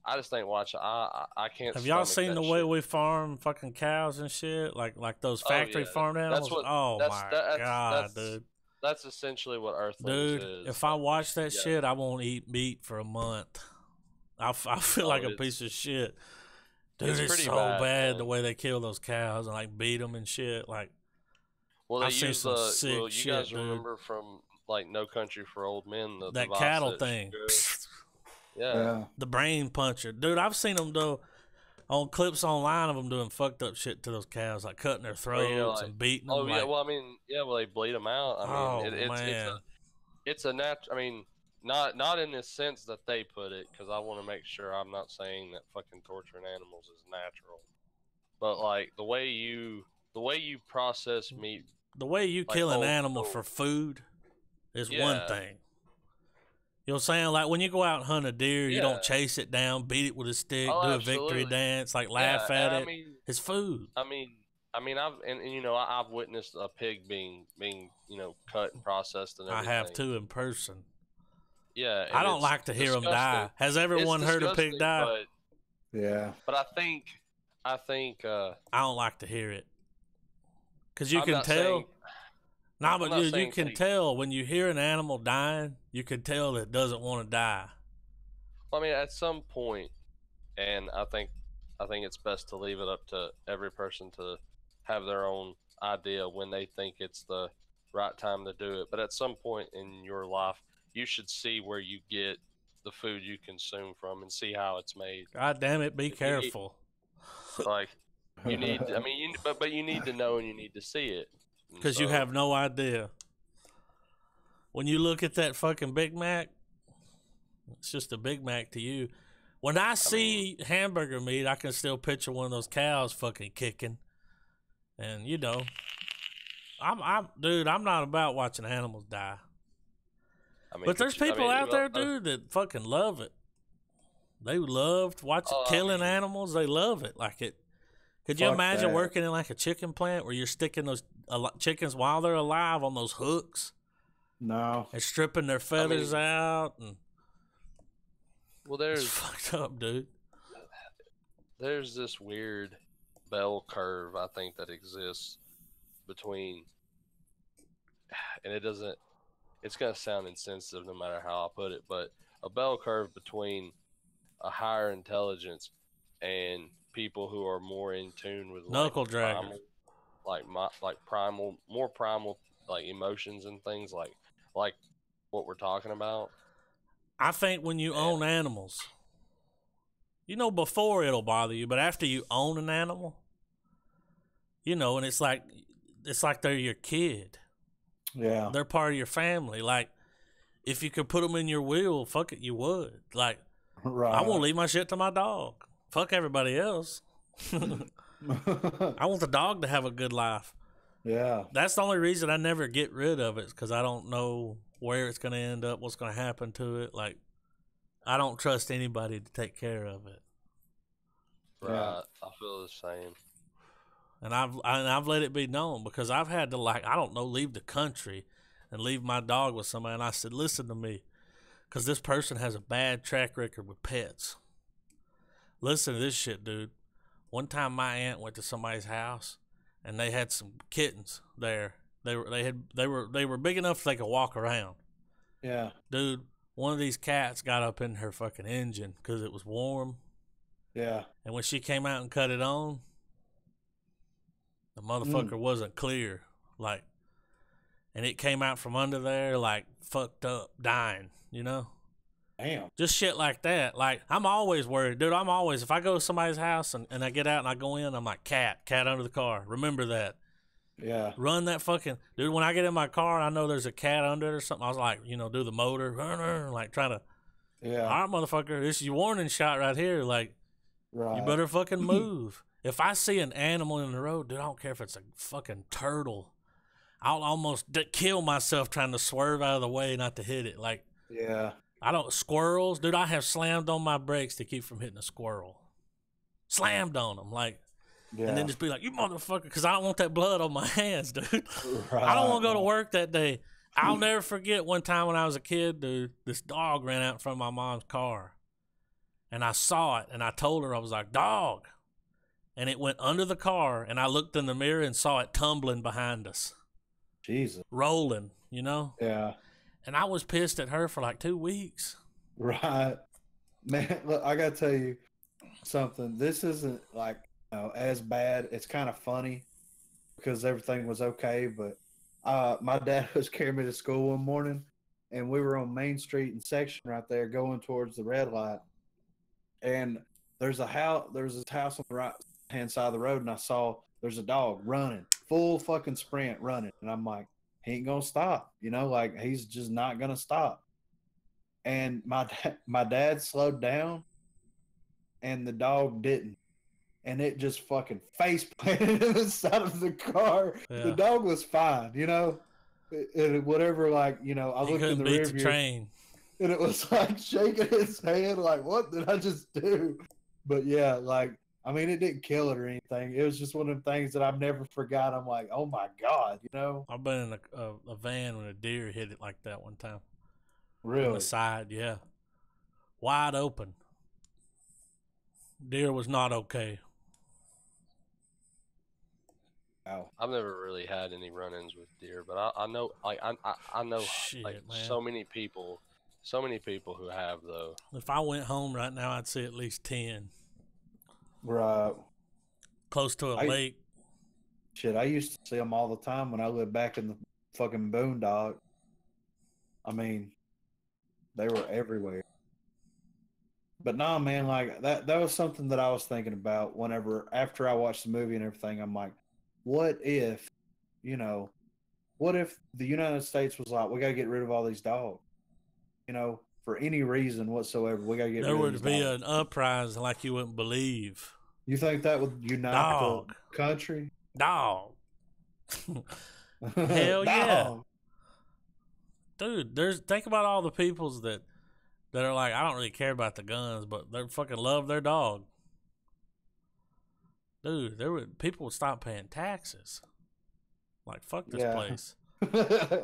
I just think I can't. Have y'all stomach seen that the way shit. we farm fucking cows and shit? Like those Oh, factory yeah. farmed That's animals? what- Oh that's- my that's- God, that's- dude. That's essentially what Earthlings Dude, is. if I watch that yeah. shit, I won't eat meat for a month. I feel like a it's- piece of shit. Dude, it's it's pretty so bad, bad man. the way they kill those cows and like beat them and shit. Like, Well, they I've seen use some the. sick Well, you shit, guys dude. remember from like No Country for Old Men, the that device cattle that thing. goes- Yeah. Yeah. The brain puncher. Dude, I've seen them do on clips online of them doing fucked up shit to those cows, like cutting their throats like- and beating them. Oh yeah. like, Well, I mean, yeah. Well, they bleed them out. I mean, Oh, man. it's a natural. I mean, not in the sense that they put it, because I want to make sure I'm not saying that fucking torturing animals is natural. But like the way you process meat. the way you like, kill an oh, animal oh. for food is one Yeah. thing. You know what I'm saying? Like when you go out and hunt a deer, you Yeah. don't chase it down, beat it with a stick, Oh, do a victory absolutely. dance, like laugh at and it. It's food. I mean, I've witnessed a pig being cut and processed and I everything. have too in person. Yeah, and I don't it's like to hear them die. disgusting. Has It's everyone heard a pig disgusting, die? Yeah. But I think I don't like to hear it. Because you I'm can not tell. saying- Nah, I'm but not dude, you saying can take- tell when you hear an animal dying, you can tell that it doesn't want to die. I mean, at some point, and I think it's best to leave it up to every person to have their own idea when they think it's the right time to do it. But at some point in your life, you should see where you get the food you consume from and see how it's made. God damn it, be you need- careful. Like you need, I mean, but you need to know and you need to see it. And Because you so- have no idea. When you look at that fucking Big Mac, it's just a Big Mac to you. When I see hamburger meat, I can still picture one of those cows fucking kicking. And you know, dude, I'm not about watching animals die. I mean, But there's people out there, well, dude, that fucking love it. They love watching Oh, I killing mean- animals. They love it. Like it. Could you Fuck imagine that. working in like a chicken plant where you're sticking those chickens while they're alive on those hooks No. and stripping their feathers out? And Well, it's there's fucked up, dude. there's this weird bell curve I think that exists between, and it's gonna sound insensitive no matter how I put it, but a bell curve between a higher intelligence and people who are more in tune with Knuckle like, dragger. primal, like primal, more primal like emotions and things like what we're talking about. I think when you own animals, before it'll bother you, but after you own an animal, and it's like they're your kid. Yeah. They're part of your family. Like, if you could put them in your will, fuck it, you would. Like, Right. I won't leave my shit to my dog. Fuck everybody else. I want the dog to have a good life. Yeah. That's the only reason I never get rid of it, because I don't know where it's going to end up, what's going to happen to it. Like, I don't trust anybody to take care of it. Right. Yeah. I feel the same. And I've let it be known, because I've had to, like, I don't know, leave the country and leave my dog with somebody. And I said, listen to me, because this person has a bad track record with pets. Listen to this shit, dude. One time my aunt went to somebody's house and they had some kittens there. They were big enough they could walk around. Yeah. Dude, one of these cats got up in her fucking engine because it was warm. Yeah. And when she came out and cut it on, the motherfucker wasn't clear. Like, and it came out from under there like fucked up, dying, Damn. Just shit like that. Like, I'm always worried, dude. If I go to somebody's house and I get out and I go in, I'm like, cat under the car. Remember that. Yeah. Run that fucking, dude. When I get in my car and I know there's a cat under it or something, I was like, do the motor, like try to. Yeah. All right, motherfucker, this is your warning shot right here. Like, Right. you better fucking move. If I see an animal in the road, dude, I don't care if it's a fucking turtle. I'll almost kill myself trying to swerve out of the way not to hit it. Like, Yeah. squirrels, dude, I have slammed on my brakes to keep from hitting a squirrel. Slammed on them, like, Yeah. and then just be like, you motherfucker, because I don't want that blood on my hands, dude. Right. I don't want to go to work that day. I'll never forget one time when I was a kid, dude, this dog ran out in front of my mom's car. And I saw it, and I told her, I was like, dog. And it went under the car, and I looked in the mirror and saw it tumbling behind us. Jesus. Rolling, Yeah. And I was pissed at her for like 2 weeks. Right. Man, look, I gotta tell you something. This isn't like as bad. It's kind of funny because everything was okay, but my dad was carrying me to school one morning, and we were on Main Street and Section right there going towards the red light. And there's this house on the right hand side of the road, and I saw there's a dog running, full fucking sprint running. And I'm like, he ain't gonna stop, like he's just not gonna stop. And my dad slowed down, and the dog didn't, and it just fucking face planted in the side of the car. Yeah. The dog was fine, whatever. Like I looked in the beat rear the view, train. and it was like shaking his hand, like, what did I just do? But yeah, like, I mean, it didn't kill it or anything. It was just one of them things that I've never forgot. I'm like, oh my God, I've been in a van when a deer hit it like that one time. Really? On the side, yeah. Wide open. Deer was not okay. Wow. I've never really had any run-ins with deer, but I know, like, I know, Shit, like, man. so many people who have, though. If I went home right now, I'd see at least 10. Right. Close to a lake. Shit, I used to see them all the time when I lived back in the fucking boondock. I mean, they were everywhere. But nah, man, like that was something that I was thinking about after I watched the movie and everything. I'm like, what if the United States was like, we got to get rid of all these dogs, for any reason whatsoever, we got to get rid of these dogs. There would be an uprising like you wouldn't believe. You think that would unite the country? Dog. Hell yeah. Dog. Dude, think about all the peoples that are like, I don't really care about the guns, but they fucking love their dog. Dude, people would stop paying taxes. Like, fuck this place.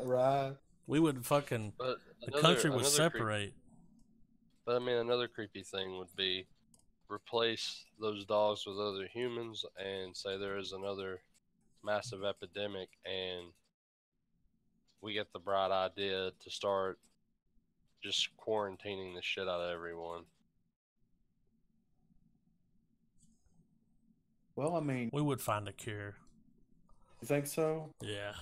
Right. We would fucking, the country would separate. But I mean, another creepy thing would be replace those dogs with other humans and say there is another massive epidemic and we get the bright idea to start just quarantining the shit out of everyone. Well, I mean, we would find a cure. You think so? Yeah.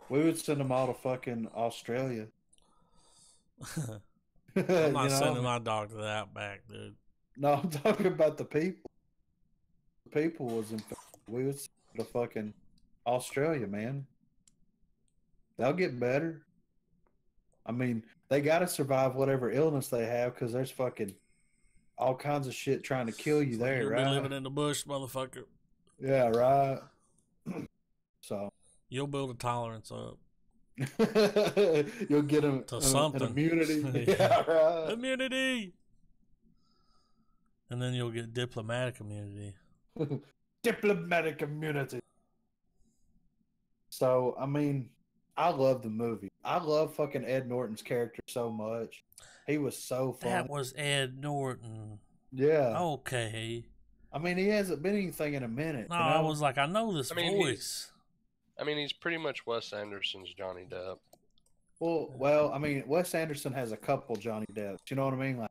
We would send them all to fucking Australia. I'm not You know? sending my dog to the outback, dude. No, I'm talking about the people. The people was infected. We would send them to fucking Australia, man. They'll get better. I mean, they got to survive whatever illness they have because there's fucking all kinds of shit trying to kill you there, You'll right? be living in the bush, motherfucker. Yeah, right. So You'll build a tolerance up you'll get to an something. immunity. Yeah, right. Immunity. And then you'll get diplomatic immunity. Diplomatic immunity. So, I mean, I love the movie. I love fucking Ed Norton's character so much. He was so fun. That was Ed Norton. Yeah. Okay. I mean, he hasn't been anything in a minute. No, you know? I was like, I know this I mean, voice. he's pretty much Wes Anderson's Johnny Depp. Well, I mean, Wes Anderson has a couple Johnny Depps. You know what I mean? Like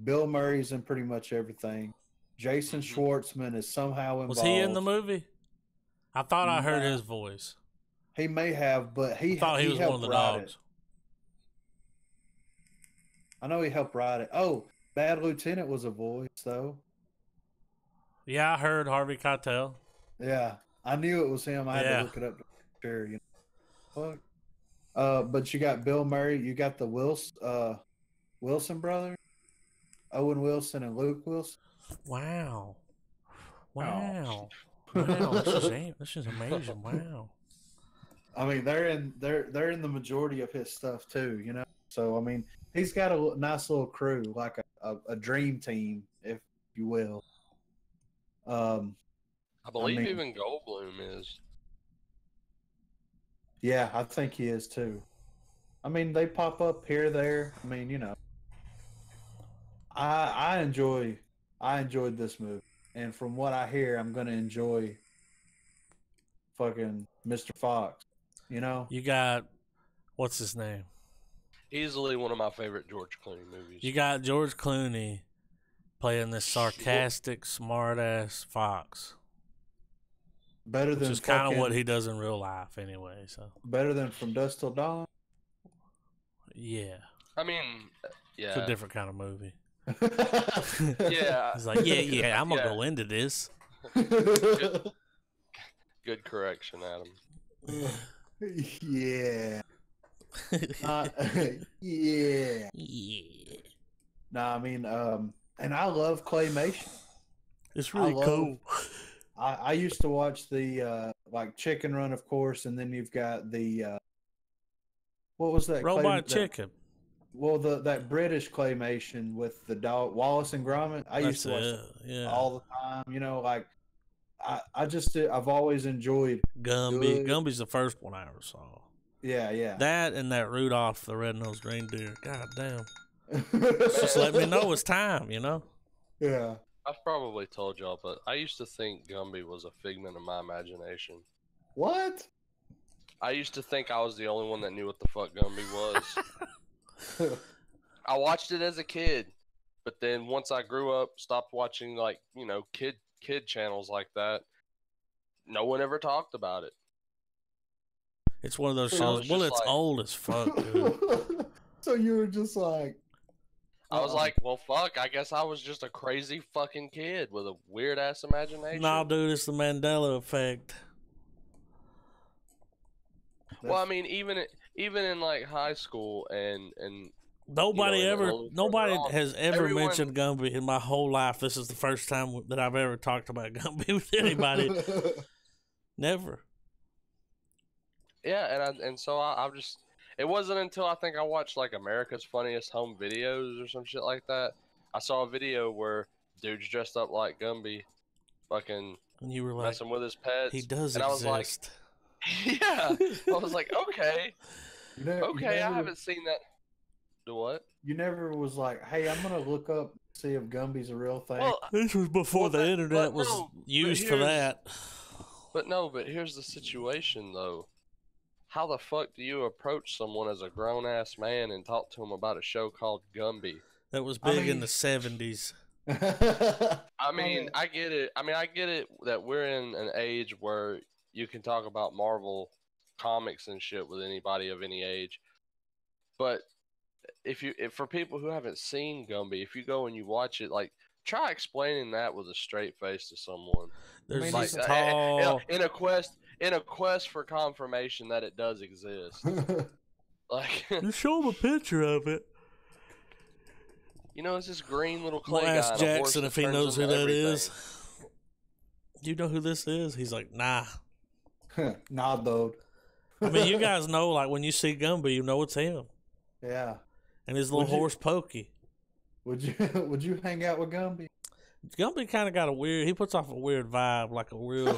Bill Murray's in pretty much everything. Jason Schwartzman is somehow involved. Was he in the movie? I thought I heard Nah. his voice. He may have, but I thought he was one of the dogs. I know he helped write it. Oh, Bad Lieutenant was a voice, though. Yeah, I heard Harvey Keitel. Yeah, I knew it was him. I had Yeah. to look it up to make sure. You know, fuck. But you got Bill Murray. You got the Wilson brothers, Owen Wilson and Luke Wilson. Wow. Oh. Wow. Wow. This is amazing. Wow. I mean, they're in the majority of his stuff too. You know, so I mean, he's got a nice little crew, like a dream team, if you will. I believe mean- even Goldblum is. Yeah, I think he is too. I mean, they pop up here, there. I mean, you know, I enjoyed this movie, and from what I hear, I'm gonna enjoy fucking Mr. Fox. You know, You got, what's his name? Easily one of my favorite George Clooney movies. You got George Clooney playing this sarcastic, smart-ass Fox. better Which than is kind of fucking- what he does in real life anyway, so. better than From Dusk Till Dawn. Yeah. I mean, yeah. It's a different kind of movie. Yeah. He's like, yeah, I'm going to Yeah. go into this. Good correction, Adam. Yeah. Yeah. Yeah. No, I mean, and I love claymation. It's really love- cool. I used to watch the like Chicken Run, of course, and then you've got the what was that? Robot Chicken. That British claymation with the dog Wallace and Gromit. I used to watch that Yeah. all the time. You know, like I've always enjoyed. Gumby. Good. Gumby's the first one I ever saw. Yeah. That and that Rudolph the Red-Nosed Reindeer. God damn. Just let me know it's time, you know? Yeah. I've probably told y'all, but I used to think Gumby was a figment of my imagination. What? I used to think I was the only one that knew what the fuck Gumby was. I watched it as a kid, but then once I grew up, stopped watching kid channels like that. No one ever talked about it. It's one of those So I was shows. Well, just it's like- old as fuck, dude. So you were just like, I was like, well, fuck, I guess I was just a crazy fucking kid with a weird ass imagination. No, dude, it's the Mandela effect. Well, I mean, even in like high school and Nobody and a little nobody further on, has ever everyone- mentioned Gumby in my whole life. This is the first time that I've ever talked about Gumby with anybody. Never. yeah, so I've just. It wasn't until I think I watched like America's Funniest Home Videos or some shit like that. I saw a video where dude's dressed up like Gumby, fucking And you were like, messing with his pets. he does and I was like, exist. yeah. I was like, okay, you okay, I never- haven't seen that. Do what? You never was like, hey, I'm gonna look up see if Gumby's a real thing. Well, This was before Well, the but- internet but was no, but used for here's- that. but here's the situation though. How the fuck do you approach someone as a grown ass man and talk to him about a show called Gumby? That was I big in mean- the 70s. I mean, I get it. I mean, I get it that we're in an age where you can talk about Marvel comics and shit with anybody of any age. But if for people who haven't seen Gumby, if you go and you watch it, like try explaining that with a straight face to someone. There's mean, this he's tall. in a quest for confirmation that it does exist. Like You show him a picture of it. you know, it's this green little clay We'll guy. ask and a horse Jackson that if he turns knows who into that everything. is. You know who this is? He's like, nah. Nah, dude. I mean, you guys know, like, when you see Gumby, you know it's him. Yeah. And his little Would you- horse, Pokey. Would you hang out with Gumby? Gumby kind of got a weird, he puts off a weird vibe, like a real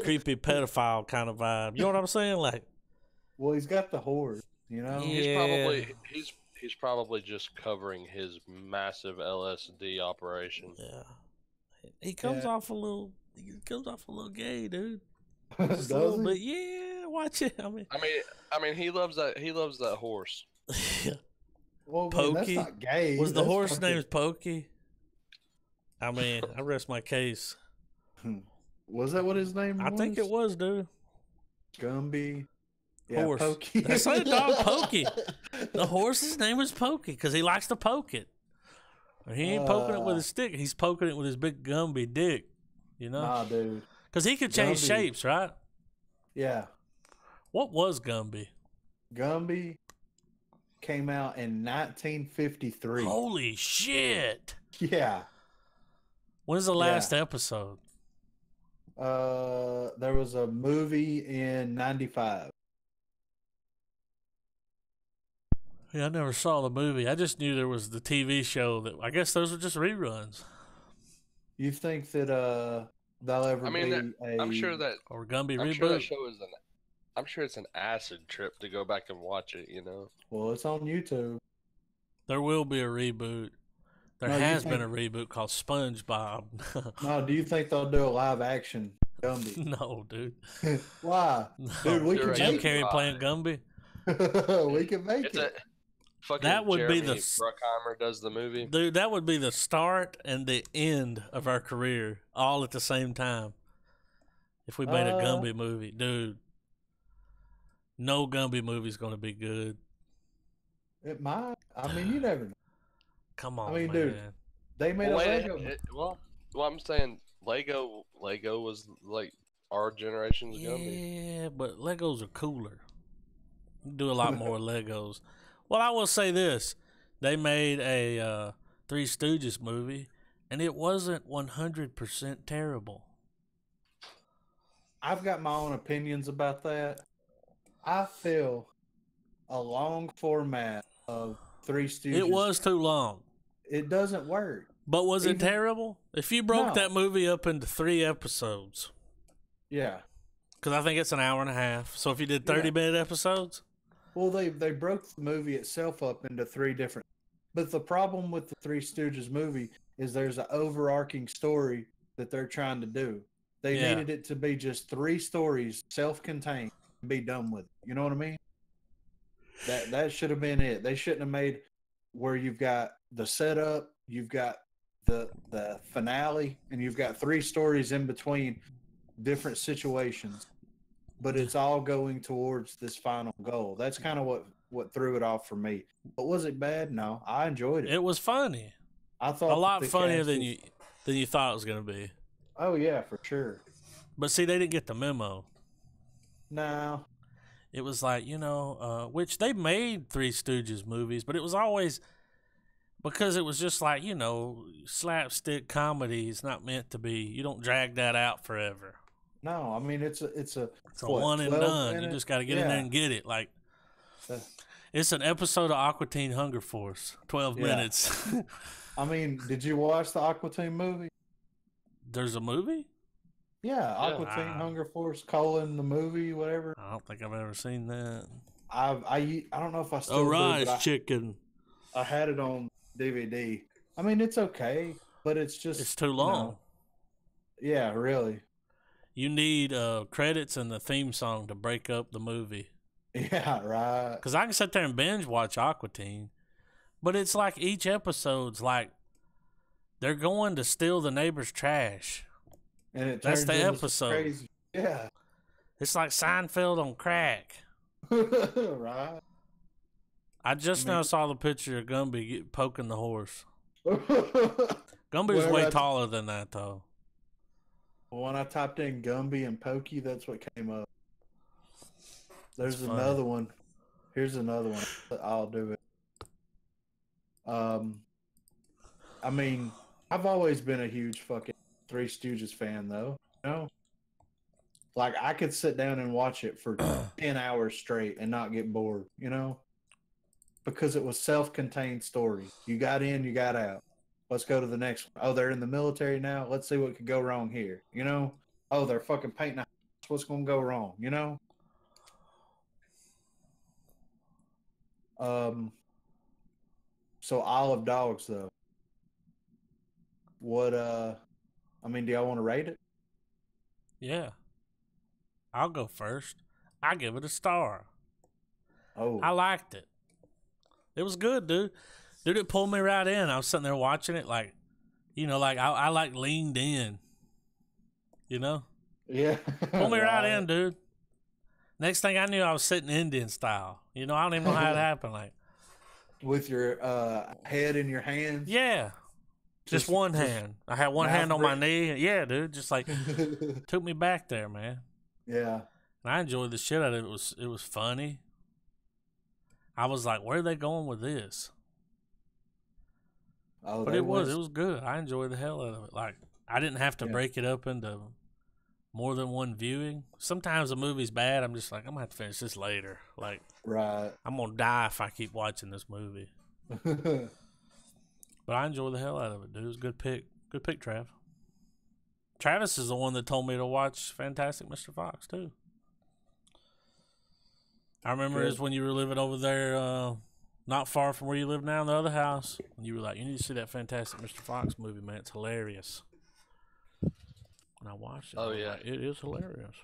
creepy pedophile kind of vibe. You know what I'm saying? Like, Well, he's got the horse, you know. Yeah. He's probably just covering his massive LSD operation. yeah. He comes Yeah. off a little gay, dude. Does Just a little he? bit. Yeah, watch it. I mean, I mean, he loves that horse. Well, man, that's Pokey? not gay. was the That's horse fucking- named Pokey? I mean, I rest my case. Was that what his name I was? think it was, dude. Gumby. Yeah, Horse. Pokey. That's like a dog, Pokey. The horse's name is Pokey because he likes to poke it. He ain't poking it with his stick. He's poking it with his big Gumby dick. You know? Nah, dude. Because he could change Gumby. shapes, right? Yeah. What was Gumby? Gumby came out in 1953. Holy shit. Yeah. When's the last episode? There was a movie in 95. Yeah, I never saw the movie. I just knew there was the TV show that I guess those were just reruns. You think that they'll ever I mean, be a I'm sure that Or Gumby I'm reboot. sure that show is I'm sure it's an acid trip to go back and watch it. You know. Well, it's on YouTube. There will be a reboot. There No, you has been think- a reboot called SpongeBob. No, do you think they'll do a live action Gumby? No, dude. Why? No. Dude, we You're can Jim make Carrey it. playing Gumby. we can make It's it. a fucking That would be Jeremy the Bruckheimer does the movie. Dude, that would be the start and the end of our career all at the same time. If we made a Gumby movie. Dude, no Gumby movie's going to be good. It might. I mean, you never know. Come on, mean, man. dude, They made a Lego. Well, I'm saying Lego was like our generation's Gumby. Yeah, but Legos are cooler. You can do a lot more with Legos. Well, I will say this. They made a Three Stooges movie, and it wasn't 100% terrible. I've got my own opinions about that. I feel a long format of Three Stooges. It was too long. It doesn't work. But was it Even- terrible? If you broke No. that movie up into 3 episodes, Yeah. because I think it's an hour and a half. So if you did 30-minute episodes, Well, they broke the movie itself up into 3 different. But the problem with the Three Stooges movie is there's an overarching story that they're trying to do. They Yeah. needed it to be just 3 stories, self-contained, and be done with it. You know what I mean? That should have been it. They shouldn't have made where you've got the setup, you've got the finale, and you've got 3 stories in between different situations. But it's all going towards this final goal. That's kind of what threw it off for me. But was it bad? No, I enjoyed it. it was funny. I thought A lot the funnier cast than was- you thought it was going to be. Oh yeah, for sure. But see, they didn't get the memo. No, It was like, which they made Three Stooges movies, but it was always because it was just like, slapstick comedy is not meant to be. You don't drag that out forever. no. I mean, it's a It's a what, one and 12 done. You minute? just got to get in there Yeah. and get it. Like, Uh, it's an episode of Aqua Teen Hunger Force, 12 Yeah. minutes. I mean, did you watch the Aqua Teen movie? There's a movie? Yeah, Aqua Teen Ah. Hunger Force: the movie, whatever. I don't think I've ever seen that. I don't know if I still Oh, do, rise but chicken. I had it on DVD. I mean, it's okay, but it's just It's too you long. know, yeah, really. You need credits and the theme song to break up the movie. Yeah, right. Because I can sit there and binge watch Aqua Teen, but it's like each episode's like they're going to steal the neighbor's trash. And it That's turns the into some episode. Crazy. Yeah. It's like Seinfeld on crack. Right. I just now saw the picture of Gumby poking the horse. Gumby Gumby's way taller than that, though. When I typed in Gumby and Pokey, that's what came up. There's That's funny. another one. Here's another one. I'll do it. I mean, I've always been a huge fucking Three Stooges fan, though. You know, like I could sit down and watch it for 10 hours straight and not get bored. You know, because it was self-contained story. You got in, you got out. Let's go to the next one. Oh, they're in the military now. Let's see what could go wrong here. You know? Oh, they're fucking painting a house. What's going to go wrong? You know? So Isle of Dogs, though. What, I mean, do y'all want to rate it? Yeah. I'll go first. I give it a star. Oh. I liked it. It was good, dude. Dude, it pulled me right in. I was sitting there watching it like, you know, like I like leaned in. You know? Yeah. Pulled me right in, dude. Next thing I knew, I was sitting Indian style. You know, I don't even know how it happened. Like, with your head in your hands? Yeah. Just one hand. I had one hand on my knee. Yeah, dude. Just like took me back there, man. Yeah. And I enjoyed the shit out of it. It was funny. I was like, where are they going with this? Oh, but it was good. I enjoyed the hell out of it. Like, I didn't have to break it up into more than one viewing. Sometimes a movie's bad. I'm just like, I'm going to have to finish this later. Like, right. I'm going to die if I keep watching this movie. But I enjoyed the hell out of it, dude. It was a good pick. Good pick, Trav. Travis is the one that told me to watch Fantastic Mr. Fox, too. I remember it was when you were living over there, not far from where you live now in the other house. And you were like, you need to see that Fantastic Mr. Fox movie, man. It's hilarious. And I watched it. Oh, yeah. Like, it is hilarious.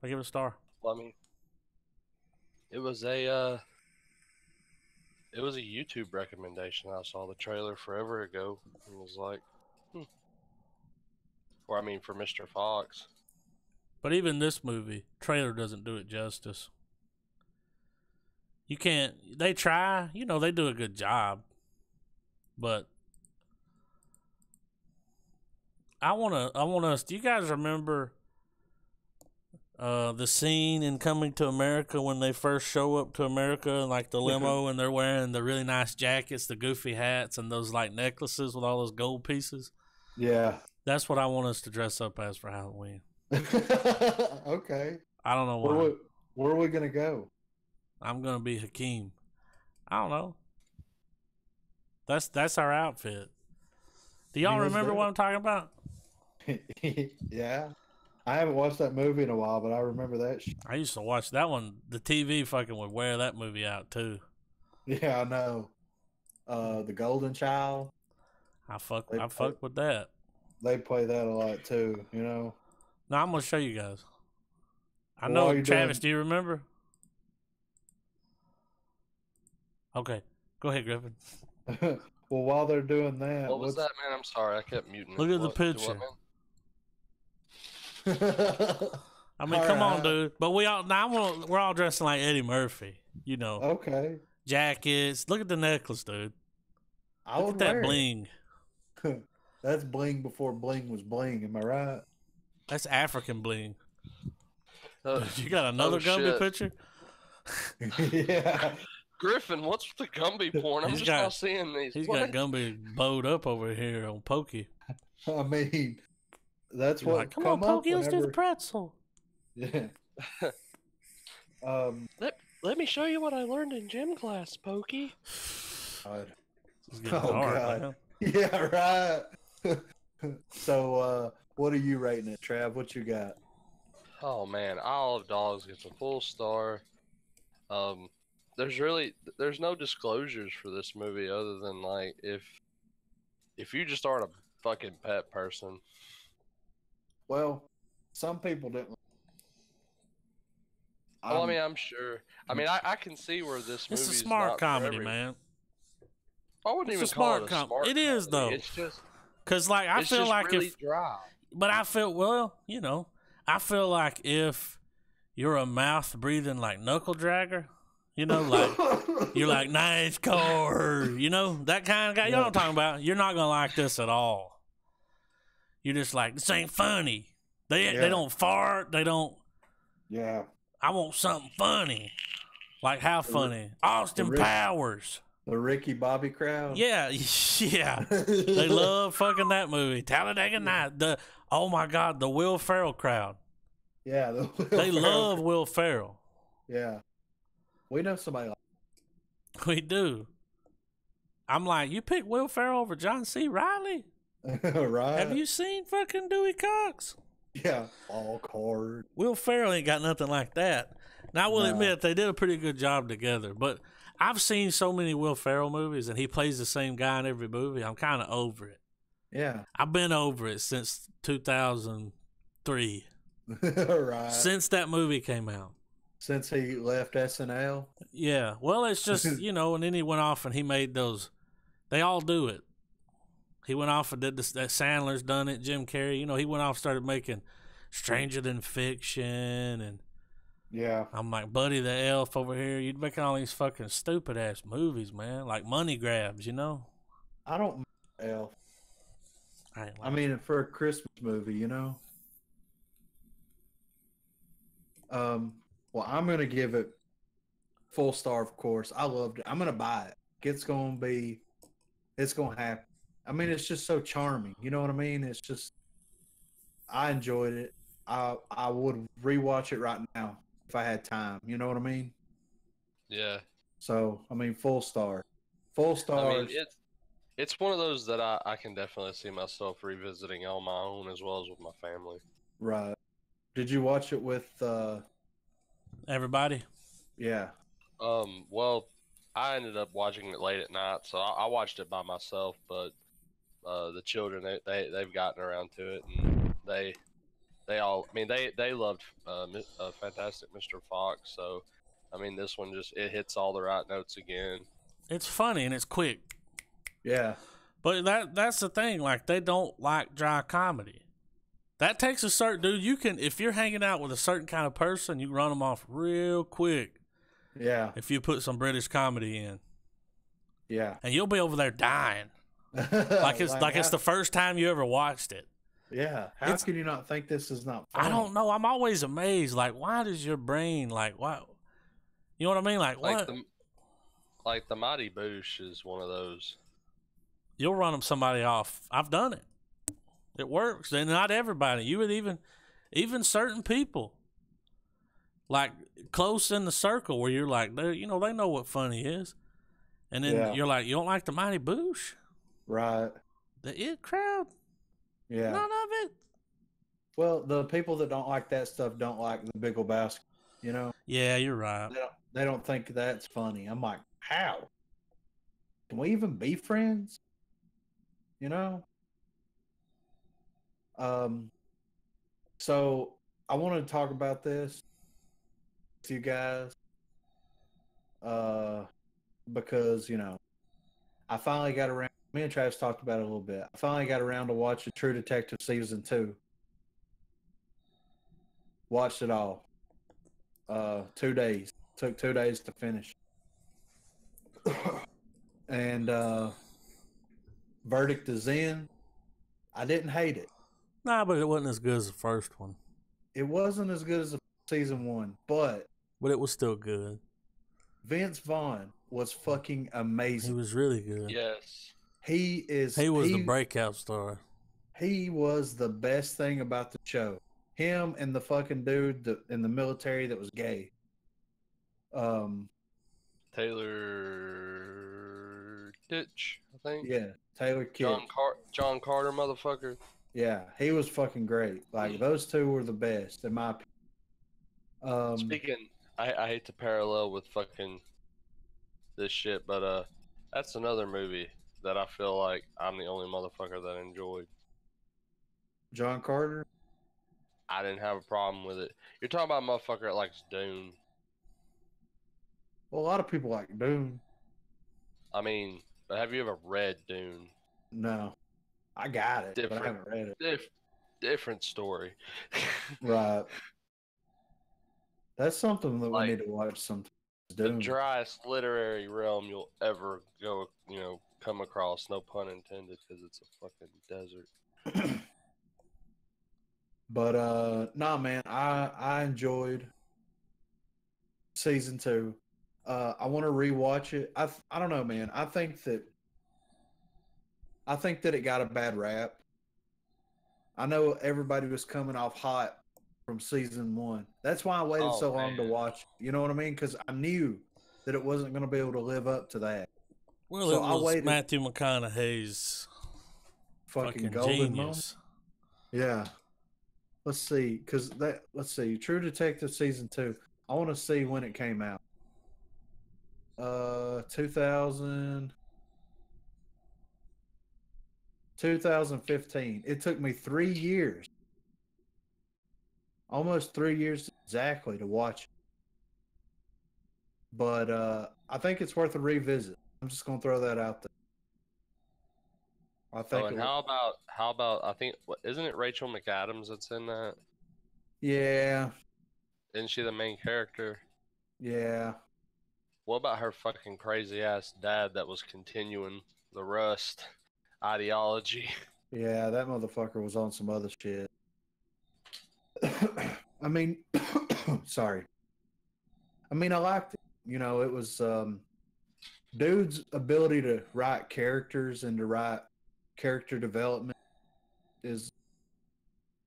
I give it a star. Well, I mean, it was a YouTube recommendation. I saw the trailer forever ago and was like, Or, I mean, for Mr. Fox. But even this movie, trailer doesn't do it justice. You can't, they try, you know, they do a good job. But I want us, do you guys remember the scene in Coming to America when they first show up to America in like the limo and they're wearing the really nice jackets, the goofy hats, and those like necklaces with all those gold pieces? Yeah. That's what I want us to dress up as for Halloween. Okay. I don't know why. Where are we going to go? I'm going to be Hakeem. I don't know. That's our outfit. Do y'all remember what I'm talking about? Yeah. I haven't watched that movie in a while, but I remember that. I used to watch that one. The TV fucking would wear that movie out too. Yeah, I know. The Golden Child. I fuck with that. They play that a lot too, you know. No, I'm gonna show you guys. I know, Travis. Do you remember? Okay, go ahead, Griffin. Well, while they're doing that, What was that, man? I'm sorry, I kept muting. Look at the picture. I mean, come on, dude. But we're all dressing like Eddie Murphy, you know. Okay. Jackets. Look at the necklace, dude. Look at that bling. That's bling before bling was bling. Am I right? That's African bling. Dude, you got another Gumby picture? Yeah. Griffin, what's with the Gumby porn? I'm just not seeing these. He's got Gumby bowed up over here on Pokey. I mean, that's You're what. Like, come on, Pokey, let's do the pretzel. Yeah. Let me show you what I learned in gym class, Pokey. God. Dark, God. Yeah, right. So, what are you rating it, Trav? What you got? Oh man, Isle of Dogs gets a full star. There's no disclosures for this movie other than like if you just aren't a fucking pet person. Well, some people didn't. Well, I mean, I'm sure. I mean, I can see where this movie. It's a smart comedy, man. I wouldn't even call it a smart comedy. It is though. It's just because like I feel like really dry. But I feel, well, you know, I feel like if you're a mouth breathing like knuckle dragger, you know, like you're like nice car, you know, that kind of guy. You know what I'm talking about? You're not gonna like this at all. You're just like, this ain't funny. They don't fart. They don't. Yeah. I want something funny. Like how funny? Austin Powers. The Ricky Bobby crowd. Yeah, yeah. They love fucking that movie. Talladega Night. Oh my God, the Will Ferrell crowd. Yeah, They love Will Ferrell. Yeah, we know somebody like. We do. I'm like, you pick Will Ferrell over John C. Reilly? Right? Have you seen fucking Dewey Cox? Yeah, all card. Will Ferrell ain't got nothing like that. Now I will admit they did a pretty good job together, but I've seen so many Will Ferrell movies, and he plays the same guy in every movie. I'm kind of over it. Yeah, I've been over it since 2003. right. Since that movie came out. Since he left SNL. Yeah. Well, it's just, you know, and then he went off and he made those. They all do it. He went off and did this. That Sandler's done it. Jim Carrey. You know, he went off and started making Stranger Than Fiction. And yeah, I'm like, Buddy the Elf over here. You're making all these fucking stupid ass movies, man. Like money grabs, you know? I don't. Elf. I mean, for a Christmas movie, you know. Well, I'm gonna give it full star, of course. I loved it. I'm gonna buy it. It's gonna happen. I mean, it's just so charming. You know what I mean? It's just, I enjoyed it. I would rewatch it right now if I had time. You know what I mean? Yeah. So, I mean, full star. Full stars. I mean, it's one of those that I can definitely see myself revisiting on my own as well as with my family. Right. Did you watch it with everybody? Yeah. Well, I ended up watching it late at night, so I watched it by myself, but the children they've gotten around to it, and they all, I mean, they loved Fantastic Mr. Fox, so I mean, this one just, it hits all the right notes again. It's funny and it's quick. Yeah. But that's the thing, like, they don't like dry comedy. That takes a certain dude. You can, if you're hanging out with a certain kind of person, you run them off real quick. Yeah. If you put some British comedy in. Yeah. And you'll be over there dying. Like it's the first time you ever watched it. Yeah. How can you not think this is not funny? I don't know. I'm always amazed. Like, why does your brain, like, why? You know what I mean? Like what? Like the Mighty Boosh is one of those. You'll run somebody off. I've done it. It works. And not everybody. You would even certain people. Like close in the circle where you're like, you know, they know what funny is. And then you're like, you don't like the Mighty Boosh? Right. The It crowd? Yeah. None of it. Well, the people that don't like that stuff don't like the Big Lebowski, you know? Yeah, you're right. They don't think that's funny. I'm like, how? Can we even be friends? You know? So I wanted to talk about this to you guys. Because, you know, I finally got around, me and Travis talked about it a little bit. I finally got around to watching True Detective Season 2. Watched it all. 2 days. Took 2 days to finish. And verdict is in. I didn't hate it. Nah, but it wasn't as good as the first one. It wasn't as good as the Season 1, but it was still good. Vince Vaughn was fucking amazing. He was really good. Yes. He was the breakout star. He was the best thing about the show. Him and the fucking dude in the military that was gay. Taylor Ditch, I think. Yeah, Taylor Kitsch. John Carter, motherfucker. Yeah, he was fucking great. Like, those two were the best, in my opinion. Speaking, I hate to parallel with fucking this shit, but that's another movie that I feel like I'm the only motherfucker that enjoyed. John Carter? I didn't have a problem with it. You're talking about a motherfucker that likes Dune. Well, a lot of people like Dune. I mean, but have you ever read Dune? No. I got it, but I haven't read it. different story. Right. That's something that we Like need to watch sometime. the Doom. driest literary realm you'll ever go, come across. No pun intended, because it's a fucking desert. But nah, man, I enjoyed season 2. I want to rewatch it. I don't know, man. I think that it got a bad rap. I know everybody was coming off hot from season 1. That's why I waited Oh so long to man, watch it. You know what I mean? Because I knew that it wasn't going to be able to live up to that. Well, So it I was waited. Matthew McConaughey's Fucking fucking golden moment. genius. Yeah. Let's see, let's see, True Detective season 2. I want to see when it came out. 2000, 2015. It took me 3 years, almost 3 years exactly to watch it. But I think it's worth a revisit. I'm just gonna throw that out there. I Oh, think and it. how about I think isn't it Rachel McAdams that's in that? Yeah, Isn't she the main character? yeah, What about her fucking crazy ass dad that was continuing the Rust ideology? yeah. That motherfucker was on some other shit. I mean, sorry. I mean, I liked it. It was dude's ability to write characters and to write character development is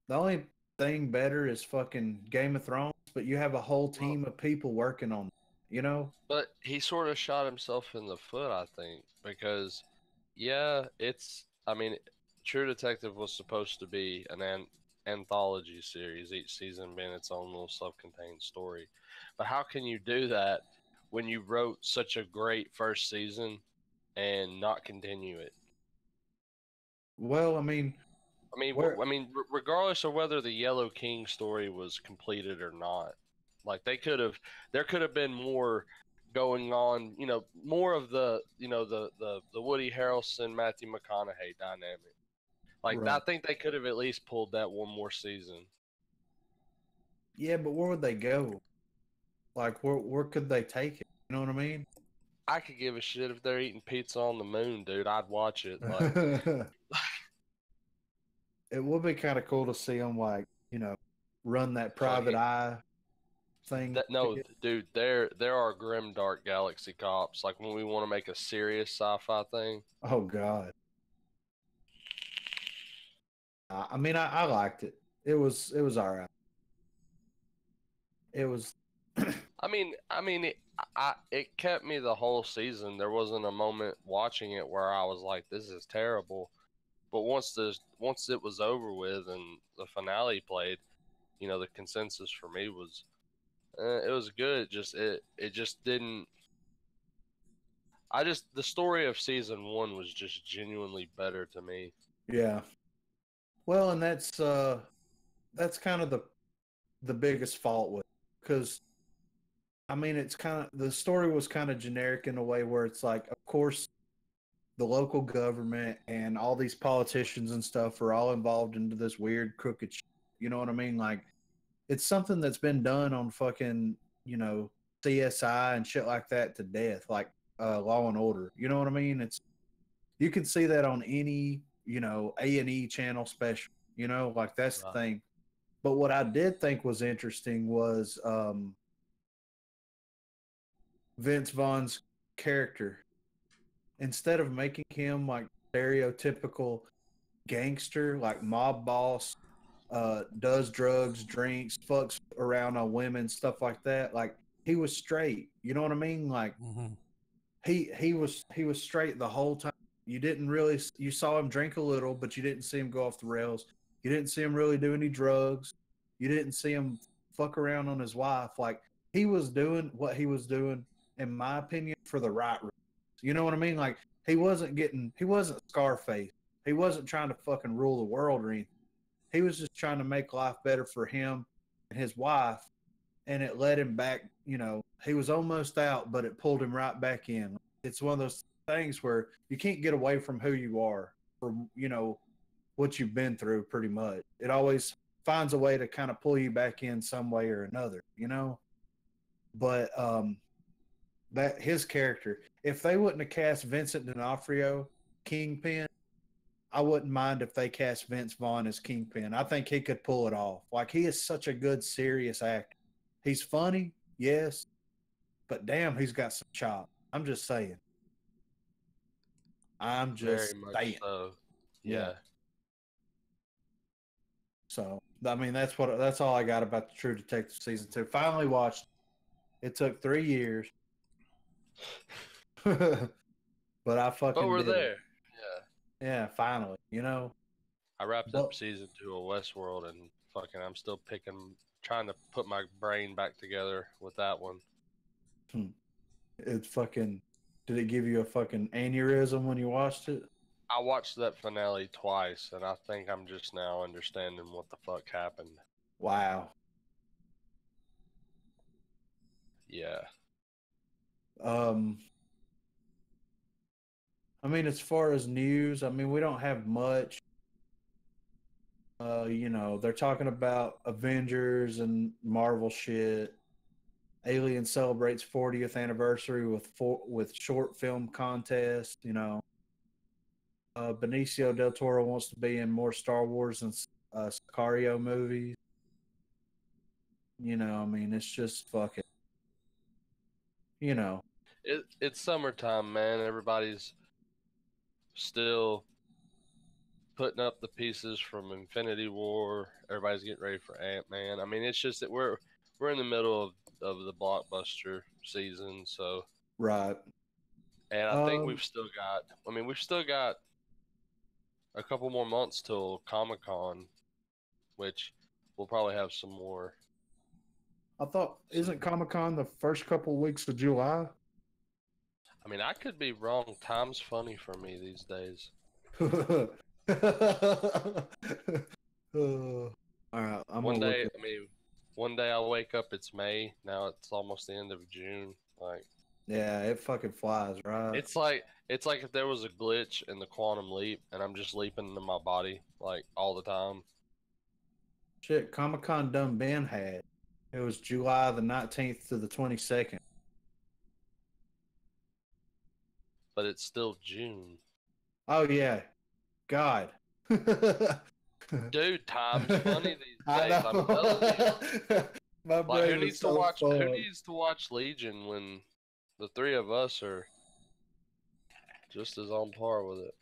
the only thing better is fucking Game of Thrones, but you have a whole Well, team of people working on it. but he sort of shot himself in the foot, I think, because yeah, I mean, True Detective was supposed to be an anthology series, each season being its own little self-contained story. But how can you do that when you wrote such a great first season and not continue it? Well, I mean, where Regardless of whether the Yellow King story was completed or not, like there could have been more going on. More of the Woody Harrelson Matthew McConaughey dynamic. Like I right. think they could have at least pulled that one more season. Yeah, but where would they go? Like where could they take it? You know what I mean? I could give a shit if they're eating pizza on the moon, dude. I'd watch it. Like, It would be kind of cool to see them run that private fucking eye thing. that no, dude. There are grim dark galaxy cops. Like when we want to make a serious sci-fi thing. Oh God. I mean, I liked it. It was all right. It was. It kept me the whole season. There wasn't a moment watching it where I was like, "This is terrible." But once it was over with and the finale played, the consensus for me was, it was good. It just didn't. The story of season one was just genuinely better to me. Yeah. Well, and that's kind of the biggest fault with, because I mean it's kind of the story was kind of generic in a way where it's like, of course, the local government and all these politicians and stuff are all involved into this weird crooked shit. You know what I mean? Like it's something that's been done on fucking, CSI and shit like that to death, like Law and Order. You know what I mean? You can see that on any, A&E channel special. Like that's the Right. thing. But what I did think was interesting was Vince Vaughn's character. Instead of making him like stereotypical gangster, like mob boss, does drugs, drinks, fucks around on women, stuff like that. Like he was straight. You know what I mean? Like Mm-hmm. he was straight the whole time. You saw him drink a little, but you didn't see him go off the rails. You didn't see him really do any drugs. You didn't see him fuck around on his wife. Like he was doing what he was doing, in my opinion, for the right reasons. You know what I mean? Like he wasn't Scarface. He wasn't trying to fucking rule the world or anything. He was just trying to make life better for him and his wife, and it led him back. He was almost out, but it pulled him right back in. It's one of those things where you can't get away from who you are for what you've been through pretty much. It always finds a way to kind of pull you back in some way or another, you know? But that his character, if they wouldn't have cast Vincent D'Onofrio Kingpin, I wouldn't mind if they cast Vince Vaughn as Kingpin. I think he could pull it off. Like, he is such a good, serious actor. He's funny, yes, but damn, he's got some chop. I'm just saying. I'm Very just much saying. so. Yeah. Yeah. So, I mean, that's all I got about the True Detective season 2. Finally watched. It took 3 years, but I But fucking we're did there. it. Yeah. Yeah, finally. You know, I wrapped but up season 2 of Westworld, and fucking, I'm still trying to put my brain back together with that one. it's fucking. Did it give you a fucking aneurysm when you watched it? I watched that finale twice, and I think I'm just now understanding what the fuck happened. Wow. Yeah. I mean, as far as news, I mean, we don't have much. You know, they're talking about Avengers and Marvel shit. Alien celebrates 40th anniversary with short film contest. You know, Benicio del Toro wants to be in more Star Wars and Sicario movies. You know, I mean, it's just fucking. You know, It's summertime, man. Everybody's still putting up the pieces from Infinity War. Everybody's getting ready for Ant-Man. I mean, it's just that we're in the middle of the blockbuster season, so right? and I think we've still got a couple more months till Comic-Con, which we'll probably have some more. I thought, isn't Comic Con the first couple weeks of July? I mean, I could be wrong. Time's funny for me these days. All right, I'm One gonna look day, at. I mean, one day I wake up, it's May. Now it's almost the end of June. Like, Yeah, it fucking flies, right? it's like if there was a glitch in the quantum leap, and I'm just leaping into my body like all the time. Shit, Comic Con done been had. It was July the 19th to the 22nd. But it's still June. Oh yeah, God. Dude, time's funny these I days. I'm telling you. know. My Like, brain was so who fucked. needs to watch Legion when the three of us are just as on par with it?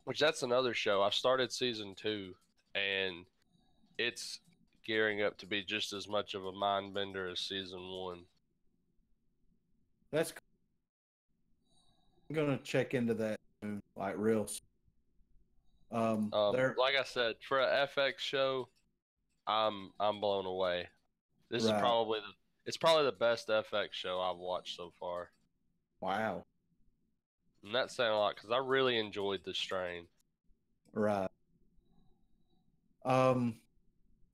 Which that's another show. I started season 2, and it's gearing up to be just as much of a mind bender as season 1. That's. I'm gonna check into that soon, like real. There. Like I said, for a FX show, I'm blown away. This is Right. it's probably the best FX show I've watched so far. Wow. And that's saying a lot because I really enjoyed The Strain. Right. Um.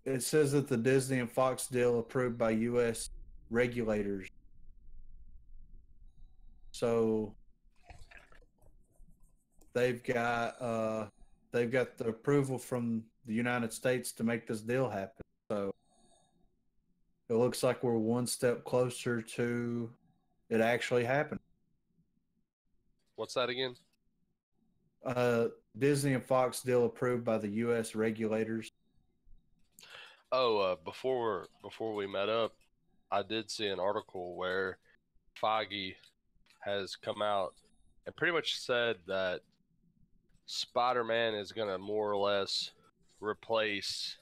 It says that the Disney and Fox deal approved by U.S. regulators. So they've got the approval from the United States to make this deal happen. So it looks like we're one step closer to it actually happening. What's that again? Disney and Fox deal approved by the U.S. regulators. Oh, before we met up, I did see an article where Feige has come out and pretty much said that Spider-Man is going to more or less replace,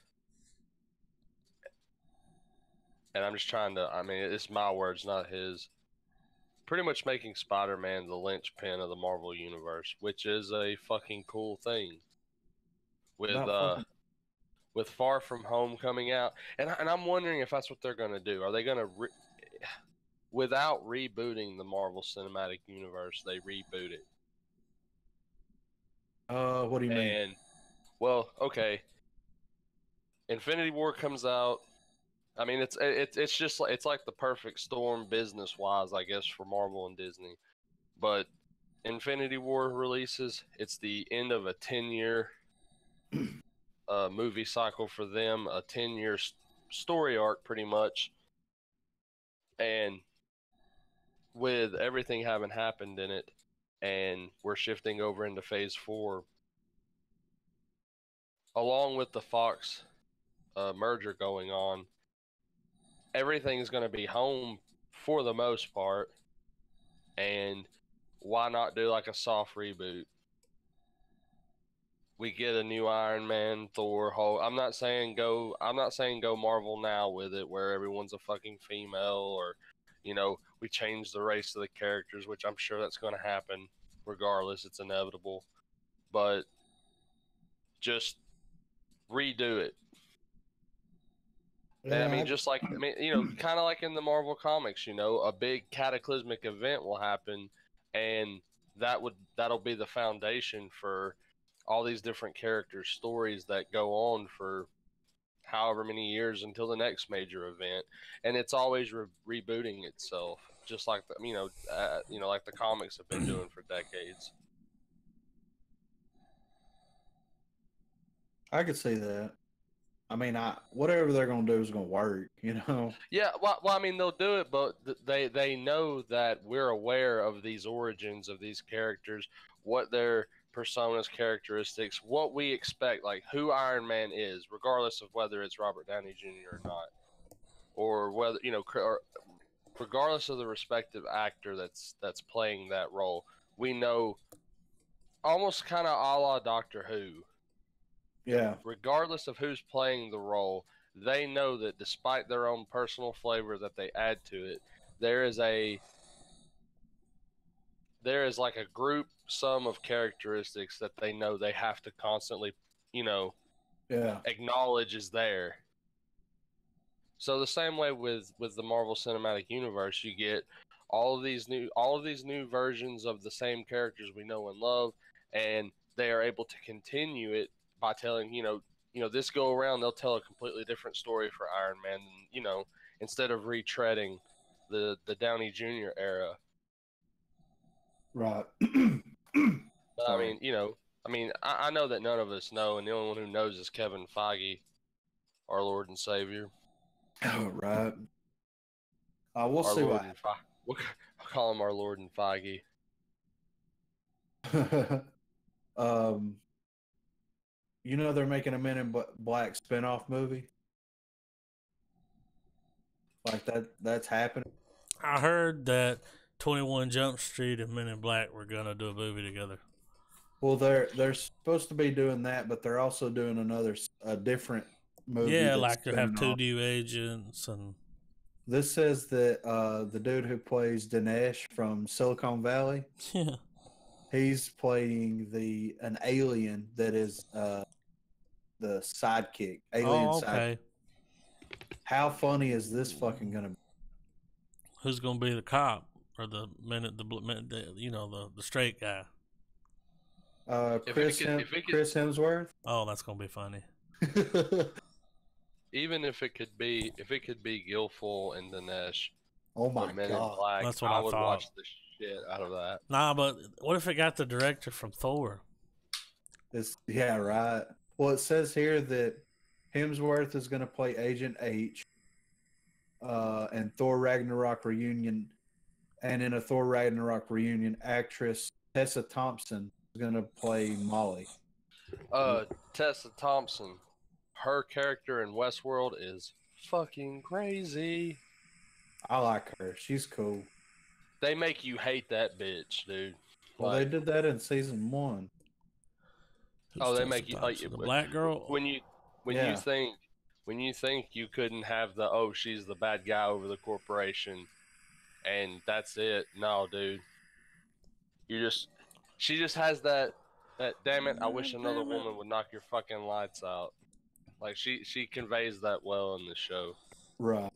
and I'm just trying to, I mean, it's my words, not his, pretty much making Spider-Man the linchpin of the Marvel Universe, which is a fucking cool thing. With Not fucking. with Far From Home coming out, and I'm wondering if that's what they're going to do. Are they going to without rebooting the Marvel Cinematic Universe, they reboot it? What do you mean? And well, okay, Infinity War comes out. I mean, it's just like it's like the perfect storm business wise, I guess, for Marvel and Disney. But Infinity War releases, it's the end of a 10-year movie cycle for them, a 10-year story arc pretty much. And with everything having happened in it, and we're shifting over into phase 4, along with the Fox merger going on, everything's going to be home for the most part. And why not do like a soft reboot? We get a new Iron Man, Thor, Hulk. I'm not saying go Marvel now with it, where everyone's a fucking female, or we change the race of the characters, which I'm sure that's going to happen regardless. It's inevitable, but just redo it. And I mean, kind of like in the Marvel comics, a big cataclysmic event will happen, and that'll be the foundation for all these different characters' stories that go on for however many years until the next major event, and it's always rebooting itself, just like like the comics have been doing for decades. I could see that. I mean, whatever they're gonna do is gonna work, Yeah, well, I mean, they'll do it, but they know that we're aware of these origins of these characters, what their personas, characteristics, what we expect, like who Iron Man is, regardless of whether it's Robert Downey Jr. or not, or whether or regardless of the respective actor that's playing that role. We know, almost kind of a la Doctor Who. Yeah. Regardless of who's playing the role, they know that despite their own personal flavor that they add to it, there is like a group sum of characteristics that they know they have to constantly, acknowledge is there. So the same way with the Marvel Cinematic Universe, you get all of these new versions of the same characters we know and love, and they are able to continue it by telling, this go around they'll tell a completely different story for Iron Man, instead of retreading the Downey Jr. era. Right. But I know that none of us know, and the only one who knows is Kevin Feige, our Lord and Savior. Oh, right. We'll see what happens. We'll call him our Lord and Feige. They're making a Men in Black spinoff movie. Like that's happening. I heard that 21 Jump Street and Men in Black were gonna do a movie together. Well, they're supposed to be doing that, but they're also doing a different movie. Yeah, like to have two new agents. And this says that the dude who plays Dinesh from Silicon Valley, yeah, he's playing an alien that is the sidekick. okay. Sidekick. How funny is this fucking gonna be? Who's gonna be the cop or the straight guy? Chris Hemsworth. Oh, that's gonna be funny. Even if it could be Gilfoyle and Dinesh. Oh my god, Black, that's what I would thought. Watch the shit out of that. Nah, but what if it got the director from Thor? Yeah, right. Well, it says here that Hemsworth is going to play Agent H, and Thor Ragnarok reunion, and in a Thor Ragnarok reunion, actress Tessa Thompson is going to play Molly. Tessa Thompson, her character in Westworld is fucking crazy. I like her. She's cool. They make you hate that bitch, dude. Well, they did that in season 1. They make you like the black girl. When you think you couldn't have she's the bad guy over the corporation, and that's it. No, dude. She just has that damn it, I wish another woman would knock your fucking lights out. Like she conveys that well in the show. Right.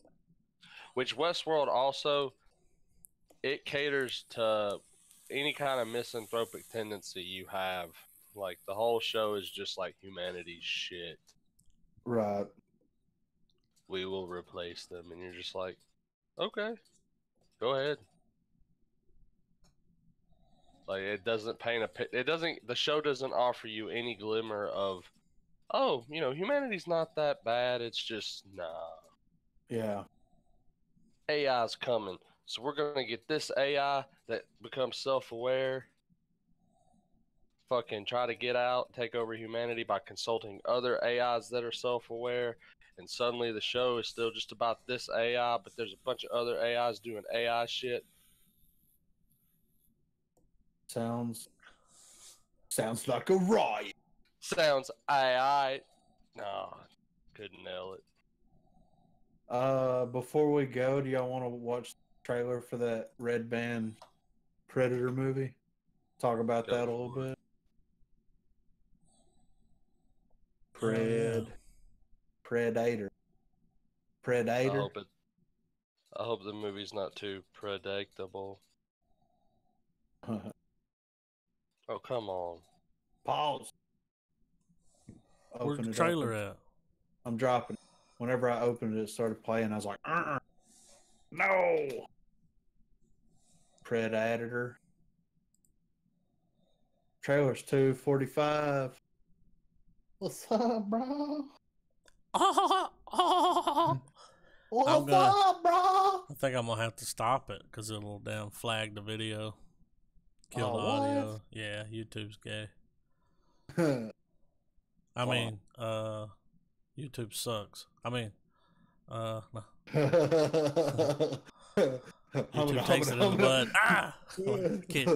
Which Westworld also, it caters to any kind of misanthropic tendency you have. Like the whole show is just like humanity's shit. Right. We will replace them, and you're just like, okay, go ahead. Like it doesn't paint a it doesn't the show doesn't offer you any glimmer of, oh, you know, humanity's not that bad. It's just nah. Yeah. AI's coming. So we're gonna get this AI that becomes self-aware, fucking try to get out, take over humanity by consulting other AIs that are self-aware, and suddenly the show is still just about this AI, but there's a bunch of other AIs doing AI shit. Sounds like a riot. Sounds AI. No, couldn't nail it. Before we go, do y'all want to watch the trailer for that Red Band Predator movie? Talk about Go that a little for it. bit. Oh, yeah. Predator. Predator. I hope the movie's not too predictable. Oh, come on. Pause. Where's Open the it trailer up. at? I'm dropping it. Whenever I opened it, it started playing. I was like, no. Predator. Trailer's 2:45. What's up, bro? What's up, bro? I think I'm gonna have to stop it because it'll damn flag the video, kill the what? audio. Yeah, YouTube's gay. I Why? mean, YouTube sucks. I mean, no. YouTube takes it in the butt. Ah, kid.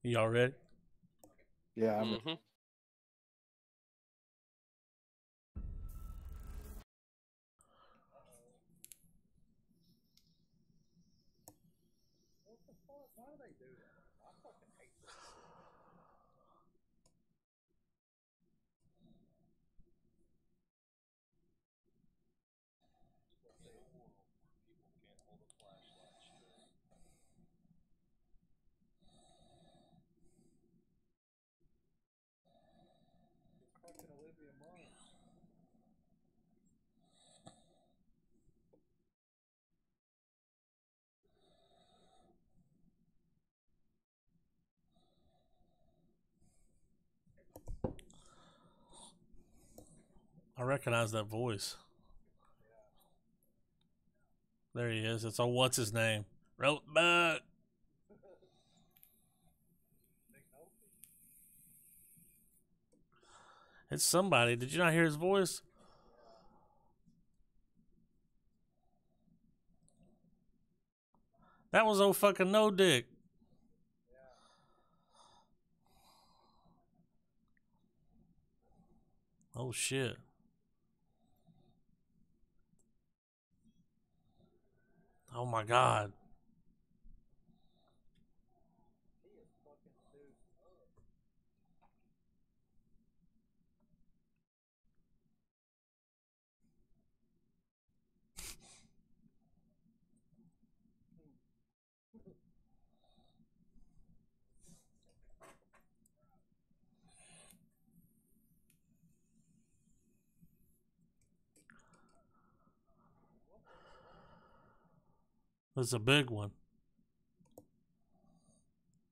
Y'all ready? Yeah, I'm Mm-hmm. I recognize that voice. There he is. It's on what's his name? Roadbuck. It's somebody. Did you not hear his voice? That was old fucking No Dick. Oh shit. Oh my god. It's a big one.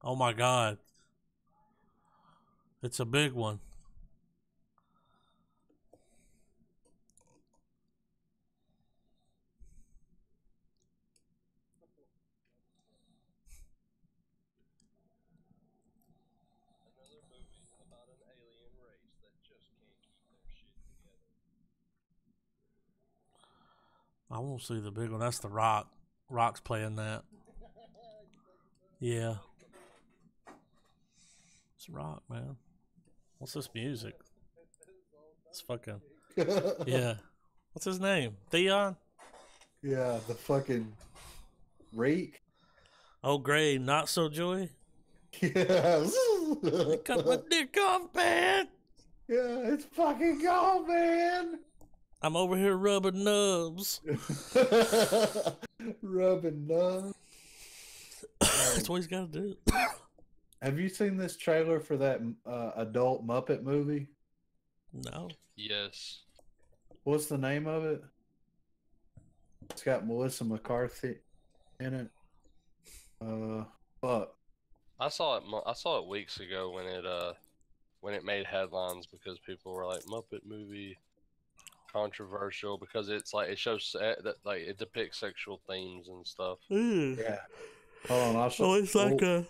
Oh my god. It's a big one. Another movie about an alien race that just can't keep their shit together. I won't see the big one. That's the Rock. Rock's playing that. Yeah. It's Rock, man. What's this music? It's fucking. Yeah. What's his name? Theon? Yeah, the fucking reek. Oh, great. Not so joy? Yeah. Cut my dick off, man. Yeah, it's fucking gone, man. I'm over here rubbing nubs. Rubbing nubs. That's what he's got to do. Have you seen this trailer for that adult Muppet movie? No. Yes. What's the name of it? It's got Melissa McCarthy in it. Fuck. I saw it. I saw it weeks ago when it made headlines because people were like Muppet movie controversial because it's like it shows that like it depicts sexual themes and stuff. Yeah. Hold on, I'll show. Oh, it's like a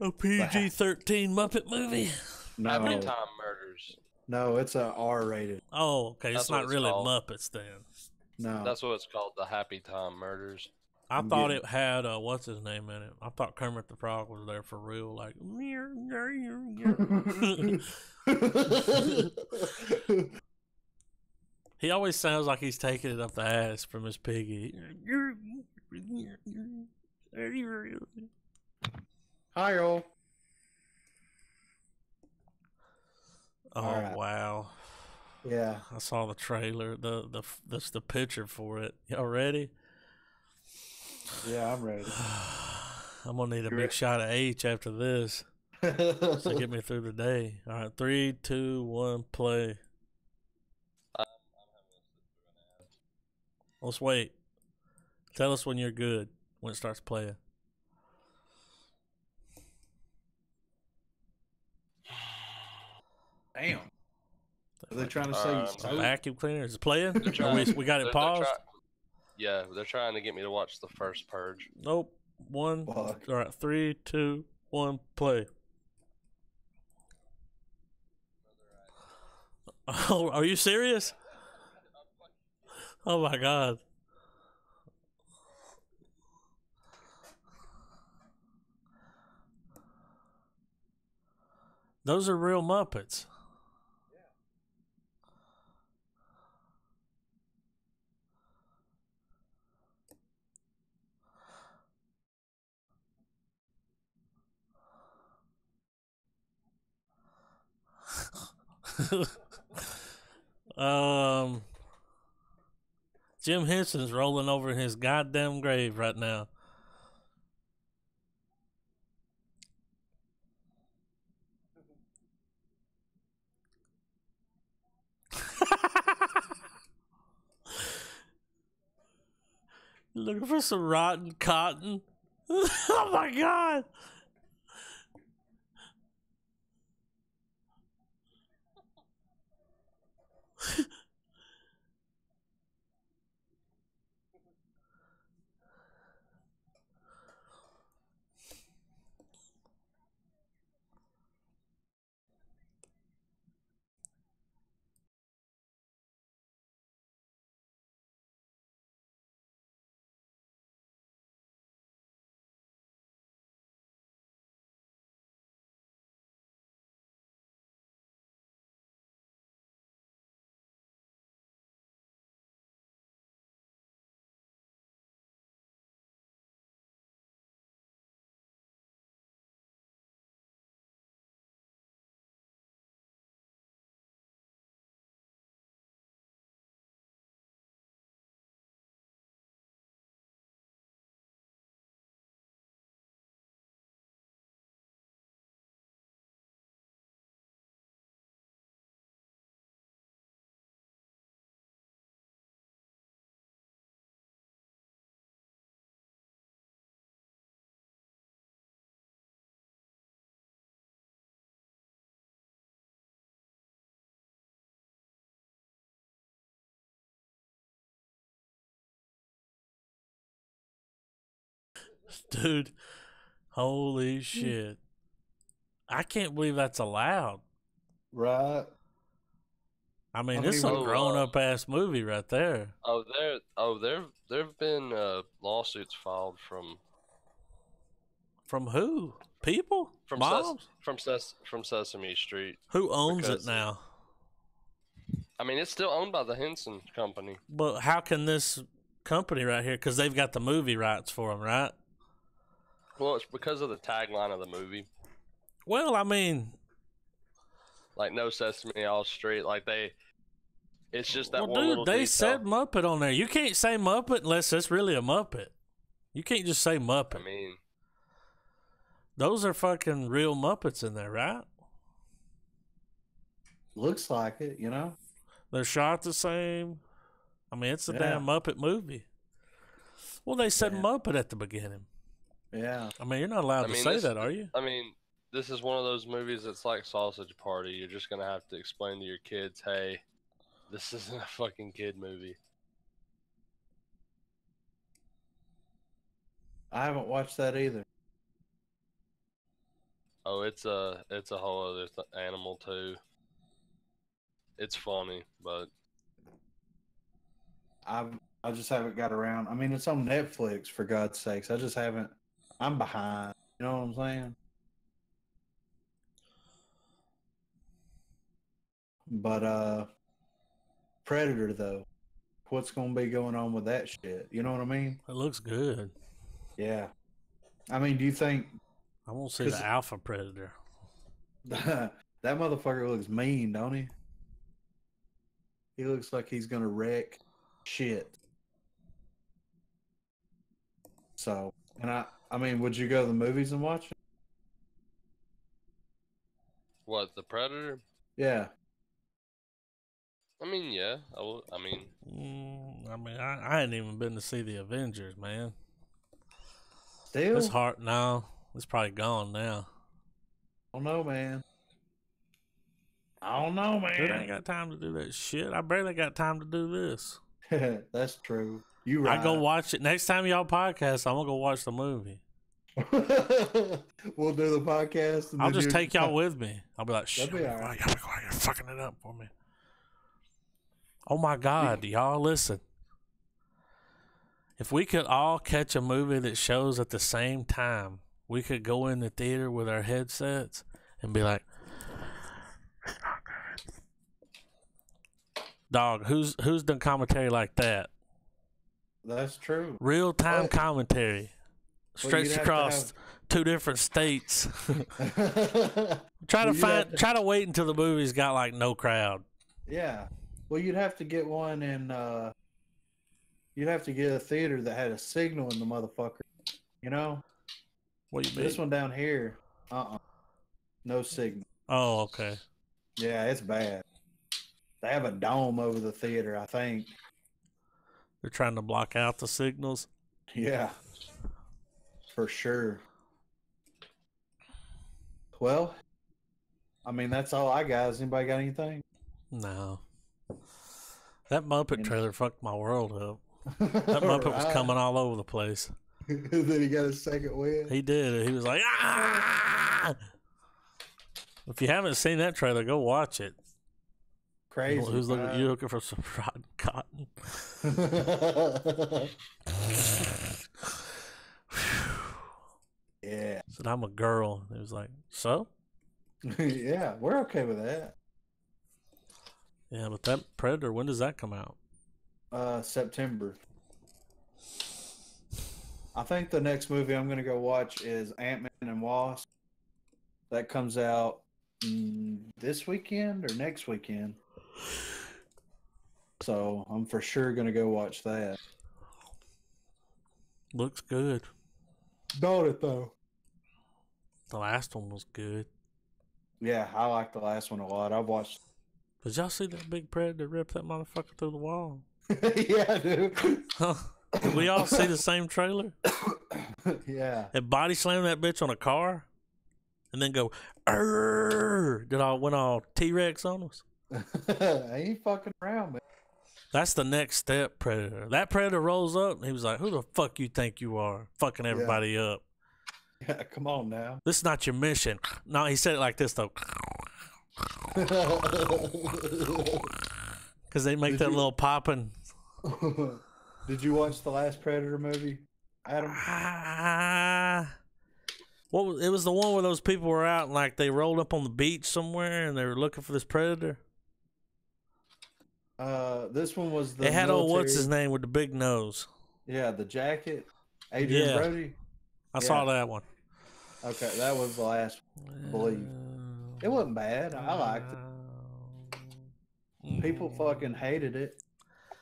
PG-13 Muppet movie. Happy No, Time Murders. no, it's a R-rated. Oh, okay. That's It's what not it's really called. Muppets then. No, That's what it's called, the Happy Time Murders. I I'm thought getting- it had what's his name in it. I thought Kermit the Frog was there for real, like. He always sounds like he's taking it up the ass from his piggy. Hi, all. Oh Alright. wow! Yeah. I saw the trailer. That's the picture for it. Y'all ready? Yeah, I'm ready. I'm gonna need a You big ready? shot of H after this to get me through the day. All right, 3, 2, 1, play. Let's wait. Tell us when you're good. When it starts playing. Damn. Are they trying to say Um, you A stupid? vacuum cleaner is it playing? They're Are trying- we got it they're paused. Yeah, they're trying to get me to watch the first Purge. Nope. One. Fuck. All right. 3, 2, 1, play. Oh, are you serious? Oh my god. Those are real Muppets. Jim Henson's rolling over in his goddamn grave right now. Looking for some rotten cotton. Oh my god. Dude, holy shit. I can't believe that's allowed. Right. I mean, I this is mean, a Oh, grown up ass movie right there. There've been lawsuits filed From who? People? Moms? from Sesame Street. Who owns it because- now? I mean, it's still owned by the Henson Company. But how can this company right here, because they've got the movie rights for them, right? Well, it's because of the tagline of the movie, Well, I mean, like "No Sesame All Street." Like it's just that well, one dude, little they detail. said Muppet on there. You can't say Muppet unless it's really a Muppet. You can't just say Muppet. I mean, Those are fucking real Muppets in there, right? Looks like it, you know? They're shot the same. I mean, it's a Yeah. damn Muppet movie. Well, they said Yeah. Muppet at the beginning. Yeah. I mean, you're not allowed to say that, are you? I mean, this is one of those movies that's like Sausage Party. You're just gonna have to explain to your kids, hey, this isn't a fucking kid movie. I haven't watched that either. Oh, it's a whole other animal too. It's funny, but I just haven't got around. I mean, it's on Netflix for God's sakes. I just haven't. I'm behind. You know what I'm saying? But Predator though, what's going to be going on with that shit? You know what I mean? It looks good. Yeah. I mean, do you think I won't see the alpha predator. that motherfucker looks mean, don't he? He looks like he's gonna wreck shit. So, and I mean, would you go to the movies and watch it? what, the Predator? Yeah. I mean, yeah, I will. I mean, I hadn't even been to see the Avengers, man. Still? It's hard now. It's probably gone now. I don't know, man. I don't know, Dude, I man. ain't got time to do that shit. I barely got time to do this. That's true. You right. I go watch it. Next time y'all podcast, I'm going to go watch the movie. We'll do the podcast. And I'll just take y'all with me. I'll be like, shit, That'd be all right. you're fucking it up for me. Oh my God, y'all listen. If we could all catch a movie that shows at the same time, we could go in the theater with our headsets and be like, dog, who's done commentary like that? That's true. Real time commentary. Stretched across 2 different states. Try to wait until the movie's got like no crowd. Yeah. Well, you'd have to get one in you'd have to get a theater that had a signal in the motherfucker. You know? What you mean? This one down here, no signal. Oh, okay. Yeah, it's bad. They have a dome over the theater, I think. They're trying to block out the signals. Yeah. For sure. Well, I mean, that's all I got. Has anybody got anything? No. That Muppet trailer fucked my world up. That Muppet was coming all over the place. Then he got a second win. He did. He was like, ah! If you haven't seen that trailer, go watch it. Crazy. You looking for some rotten cotton? Yeah. Said, I'm a girl. He was like, so? Yeah, we're okay with that. Yeah, but that Predator, when does that come out? September. I think the next movie I'm going to go watch is Ant-Man and Wasp. That comes out this weekend or next weekend. So I'm for sure going to go watch that. Looks good. Don't it, though? The last one was good. Yeah, I like the last one a lot. I've watched. Did y'all see that big Predator rip that motherfucker through the wall? Yeah, dude. Did we all see the same trailer? Yeah. It body slammed that bitch on a car and then go, "Arr!" Went all T-Rex on us? I ain't fucking around, man. That's the next step, Predator. That Predator rolls up and he was like, who the fuck you think you are? Fucking everybody up. Yeah, come on now. This is not your mission. No, he said it like this, though. Because they make little popping. Did you watch the last Predator movie, Adam? It was the one where those people were out and like they rolled up on the beach somewhere and they were looking for this Predator. This one was the. It had military. what's his name with the big nose. Yeah, the jacket. Adrian Brody. I saw that one. Okay, that was the last one, I believe. It wasn't bad. I liked it. People fucking hated it,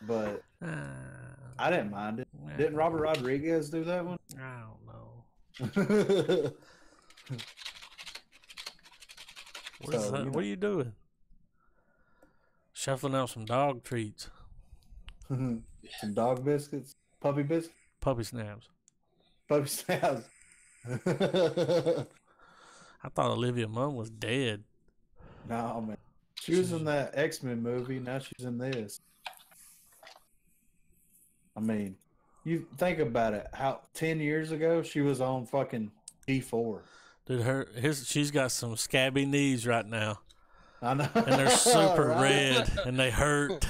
but I didn't mind it. Didn't Robert Rodriguez do that one? I don't know. What are you doing? Shuffling out some dog treats. Some dog biscuits? Puppy biscuits? Puppy snaps. Puppy snaps. I thought Olivia Munn was dead. No, man. She was in that X-Men movie. Now she's in this. I mean, you think about it. How 10 years ago she was on fucking G4. Dude, she's got some scabby knees right now, I know. and they're super Right? red, and they hurt.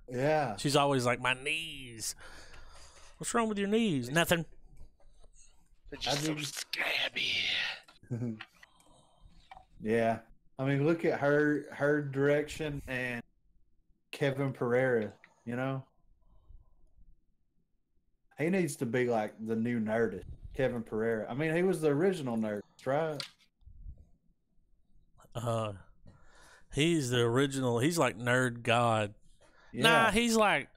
Yeah. She's always like, my knees. What's wrong with your knees? Nothing. They're just so scabby. Yeah. I mean, look at her direction and Kevin Pereira, you know? He needs to be like the new Nerdist, Kevin Pereira. I mean, he was the original Nerdist, right? He's the original. He's like Nerd God. Yeah. Nah, he's like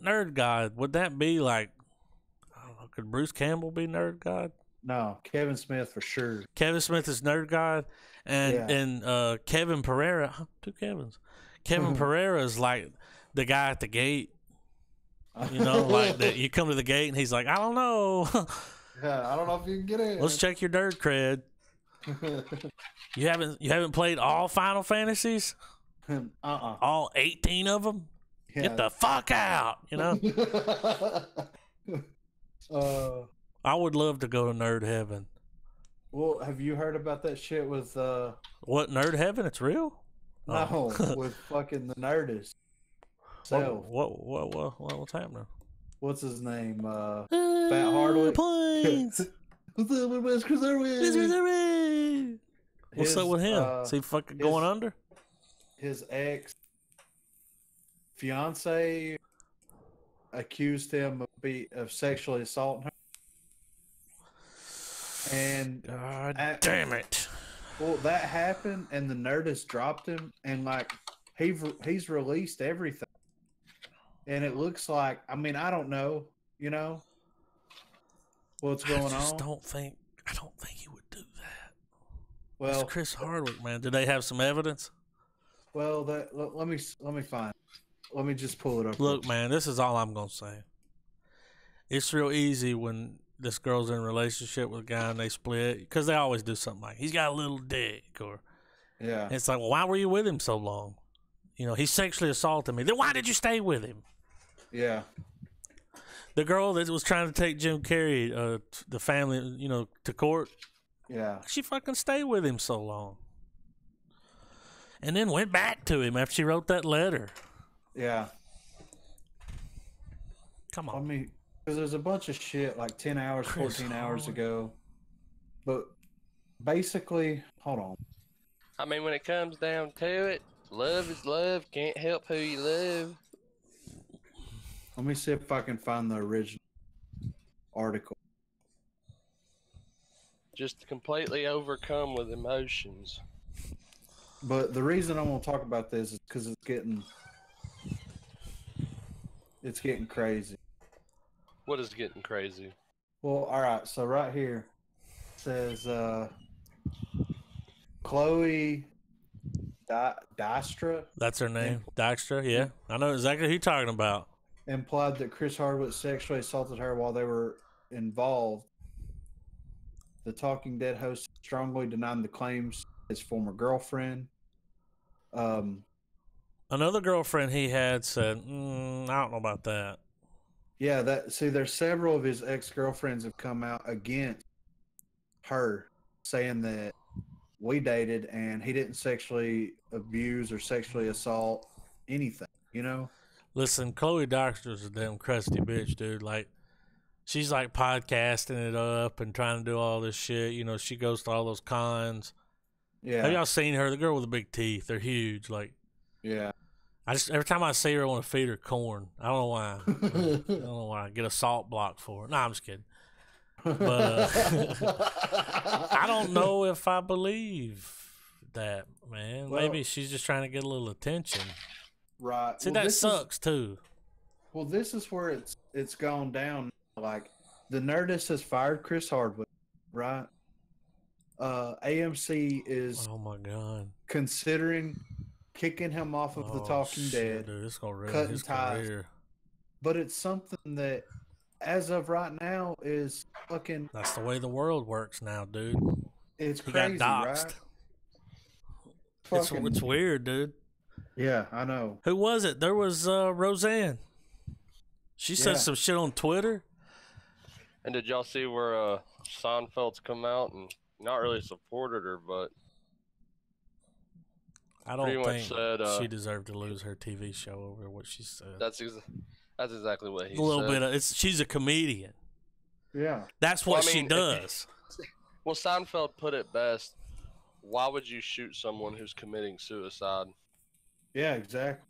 Nerd God. Would that be like, I don't know, could Bruce Campbell be Nerd God? No, Kevin Smith for sure. Kevin Smith is Nerd God, and Kevin Pereira, two Kevins. Kevin Pereira is like the guy at the gate. You know, like you come to the gate and he's like, I don't know. Yeah, I don't know if you can get in. Let's check your nerd cred. You haven't played all Final Fantasies? All 18 of them? Yeah. Get the fuck out, you know? I would love to go to Nerd Heaven. Well, have you heard about that shit with What, Nerd Heaven? It's real? no, with fucking the Nerdist. So What's happening? what's his name? Fat Hardwick. Planes. What's up with Chris Irwin? What's up with him? Is he fucking going under? His ex fiance accused him of sexually assaulting her. And God damn it. Well, that happened, and the Nerdist dropped him, and like he's released everything, and it looks like, I mean, I don't know, you know, what's going on. I don't think he would do that. Well, it's Chris Hardwick, man. Did they have some evidence? Well, let me find. Let me just pull it up. Look, man, this is all I'm gonna say. It's real easy when this girl's in a relationship with a guy and they split, because they always do something like, he's got a little dick, or yeah, it's like, well, why were you with him so long? You know, he sexually assaulted me. Then why did you stay with him? Yeah. The girl that was trying to take Jim Carrey, the family, you know, to court. Yeah. She fucking stayed with him so long, and then went back to him after she wrote that letter. Yeah. Come on. I mean, because there's a bunch of shit like 10 hours, 14 hours ago. But basically, hold on. I mean, when it comes down to it, love is love. Can't help who you love. Let me see if I can find the original article. Just completely overcome with emotions. But the reason I want to talk about this is because it's getting crazy. What is getting crazy? Well, all right. So right here it says Chloe Dystra. That's her name, Dykstra. Yeah, I know exactly who you're talking about. Implied that Chris Hardwick sexually assaulted her while they were involved. The Talking Dead host strongly denied the claims. His former girlfriend. Another girlfriend he had said, I don't know about that. Yeah, there's several of his ex-girlfriends have come out against her, saying that we dated and he didn't sexually abuse or sexually assault anything, you know? Listen, Chloe Dykstra's a damn crusty bitch, dude. Like, she's like podcasting it up and trying to do all this shit. You know, she goes to all those cons. Yeah. Have y'all seen her? The girl with the big teeth. They're huge. Like, yeah. Every time I see her, I want to feed her corn. I don't know why. I don't know why. Get a salt block for her. No, I'm just kidding. But I don't know if I believe that, man. Well, maybe she's just trying to get a little attention. Right. See, that sucks too. Well, this is where it's gone down. Like, the Nerdist has fired Chris Hardwick, right? AMC is Oh my god, considering kicking him off of the Talking Dead, dude, it's gonna ruin cutting his ties. career. But it's something that as of right now is fucking. That's the way the world works now, dude. It's He crazy, got right? doxxed. Fucking, It's weird, dude. yeah, I know. Who was it? There was Roseanne. She said some shit on Twitter. And did y'all see where Seinfeld's come out and not really supported her, but I pretty don't much think said she deserved to lose her TV show over what she said. that's exactly what he A little said. bit of she's a comedian. Yeah. That's what she does. Well, Seinfeld put it best. Why would you shoot someone who's committing suicide? Yeah, exactly.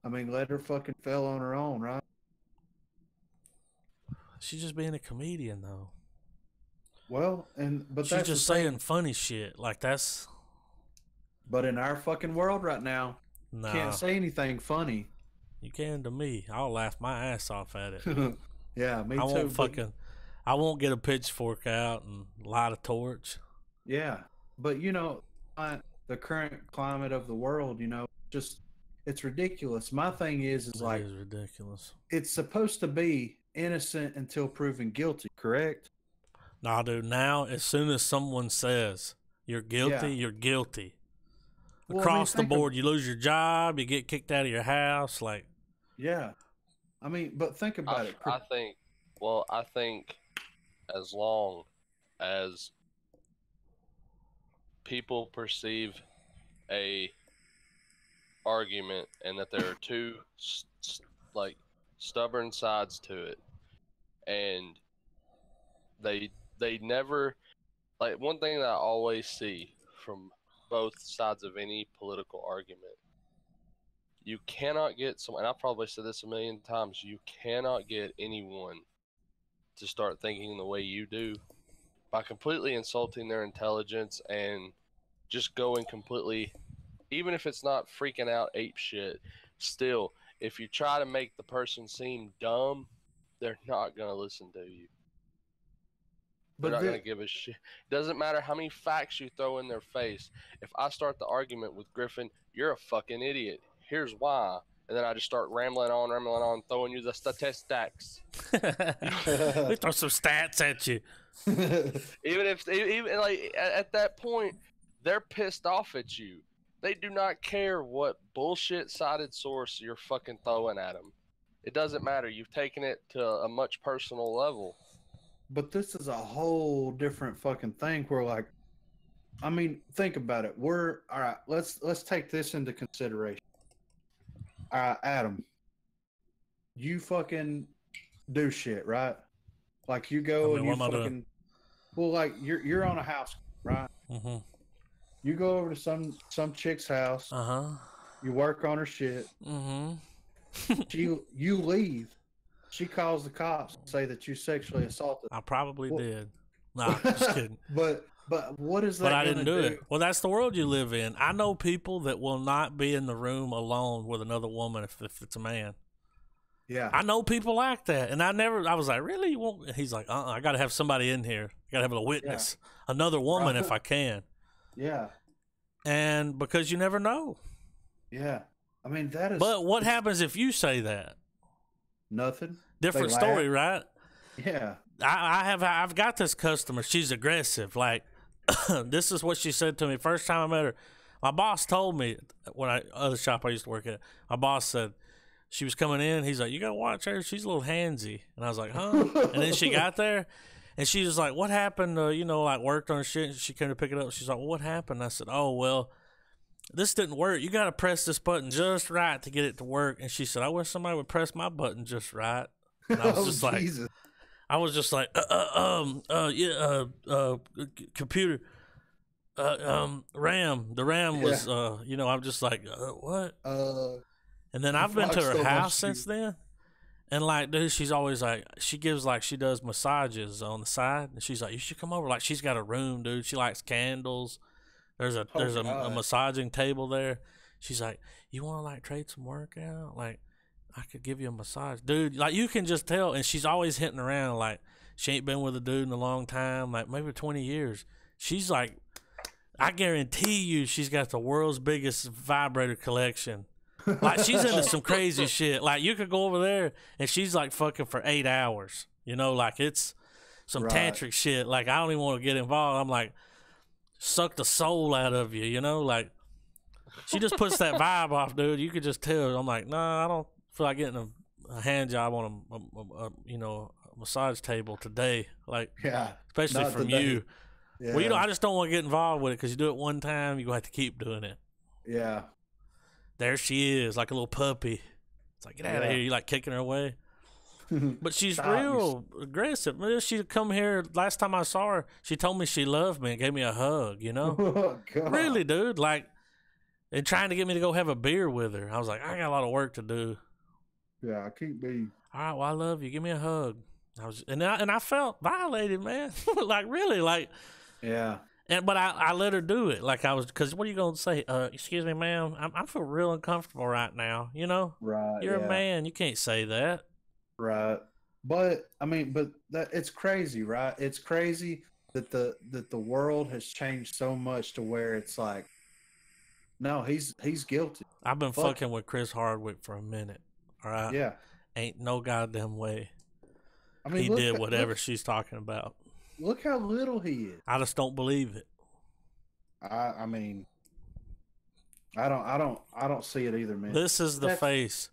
I mean, let her fucking fell on her own, right? She's just being a comedian, though. Well, but she's that's just the saying thing. funny shit. Like that's. But in our fucking world right now, can't say anything funny. You can to me. I'll laugh my ass off at it. Yeah, me I too. I won't get a pitchfork out and light a torch. Yeah, but the current climate of the world, just it's ridiculous. My thing is It like is ridiculous. It's supposed to be innocent until proven guilty, correct? Nah, dude. Now, as soon as someone says you're guilty, you're guilty. Across the board, you lose your job, you get kicked out of your house. Like, yeah. I mean, but think about it. I think as long as people perceive a argument and that there are two stubborn sides to it, and they never, like, one thing that I always see from both sides of any political argument, you cannot get someone, and I've probably said this a million times, you cannot get anyone to start thinking the way you do by completely insulting their intelligence and just going completely, even if it's not freaking out ape shit, still, if you try to make the person seem dumb, they're not going to listen to you. They're not going to give a shit. Doesn't matter how many facts you throw in their face. If I start the argument with Griffin, you're a fucking idiot. Here's why. And then I just start rambling on, throwing you the statistics. We throw some stats at you. even like at that point, they're pissed off at you. They do not care what bullshit sided source you're fucking throwing at them. It doesn't matter. You've taken it to a much personal level. But this is a whole different fucking thing where, like, I mean, think about it. All right, let's take this into consideration. All right, Adam, you fucking do shit, right? Like, you go and you fucking, well, like, you're on a house, right? Mm-hmm. You go over to some chick's house. You work on her shit. You leave. She calls the cops and say that you sexually assaulted. I probably did. Nah, just kidding. But what is that? But I didn't do it. Well, that's the world you live in. I know people that will not be in the room alone with another woman if it's a man. Yeah. I know people like that. And I was like, really? You won't? He's like, I got to have somebody in here. I got to have a witness. Yeah. Another woman if I can. Yeah. And because you never know. Yeah. I mean, that is. But what happens if you say that? Nothing. Different story, right? Yeah. I've got this customer. She's aggressive. Like, this is what she said to me first time I met her. My boss told me other shop I used to work at. My boss said she was coming in. He's like, "You gotta watch her. She's a little handsy." And I was like, "Huh?" And then she got there, and she was like, "What happened?" Like worked on her shit. And she came to pick it up. She's like, well, "What happened?" I said, "Oh well, this didn't work. You got to press this button just right to get it to work." And she said, "I wish somebody would press my button just right." And I was just Jesus. Computer, RAM. The RAM was, I'm just like, what? And then I've been to her house since then. And like, dude, she's always like, she does massages on the side. And she's like, you should come over. Like, she's got a room, dude. She likes candles. There's a massaging table there. She's like, you want to like trade some work out? Like, I could give you a massage. Dude, like, you can just tell. And she's always hitting around. Like, she ain't been with a dude in a long time, like maybe 20 years. She's like, I guarantee you she's got the world's biggest vibrator collection. Like, she's into some crazy shit. Like, you could go over there and she's like fucking for 8 hours. You know, like, it's some Right. tantric shit. Like, I don't even want to get involved. I'm like, suck the soul out of you, you know? Like, she just puts that vibe off, dude. You could just tell. I'm like, nah, I don't feel like getting a hand job on a massage table today. Like, Yeah. especially Not from today. you. Yeah. Well, I just don't want to get involved with it because you do it one time, you're going to have to keep doing it. Yeah. There she is, like a little puppy. It's like, get out of here. You like kicking her away. But she's Stop. real aggressive. She'd come here. Last time I saw her, she told me she loved me and gave me a hug, you know? Oh, God. Really, dude. Like, and trying to get me to go have a beer with her. I was like, I got a lot of work to do. Yeah, I can't be. All right, well, I love you. Give me a hug. I felt violated, man. Like, really, like. Yeah. But I let her do it. Like, I was, because what are you going to say? Excuse me, ma'am. I feel real uncomfortable right now. You know? Right. You're yeah. a man. You can't say that. Right. But I mean, that it's crazy, right? It's crazy that the world has changed so much to where it's like, no, he's guilty. I've been Fuck. fucking with Chris Hardwick for a minute. All right? Yeah. Ain't no goddamn way I mean, he look, did whatever she's talking about. Look how little he is. I just don't believe it. I mean, I don't see it either, man. This is the face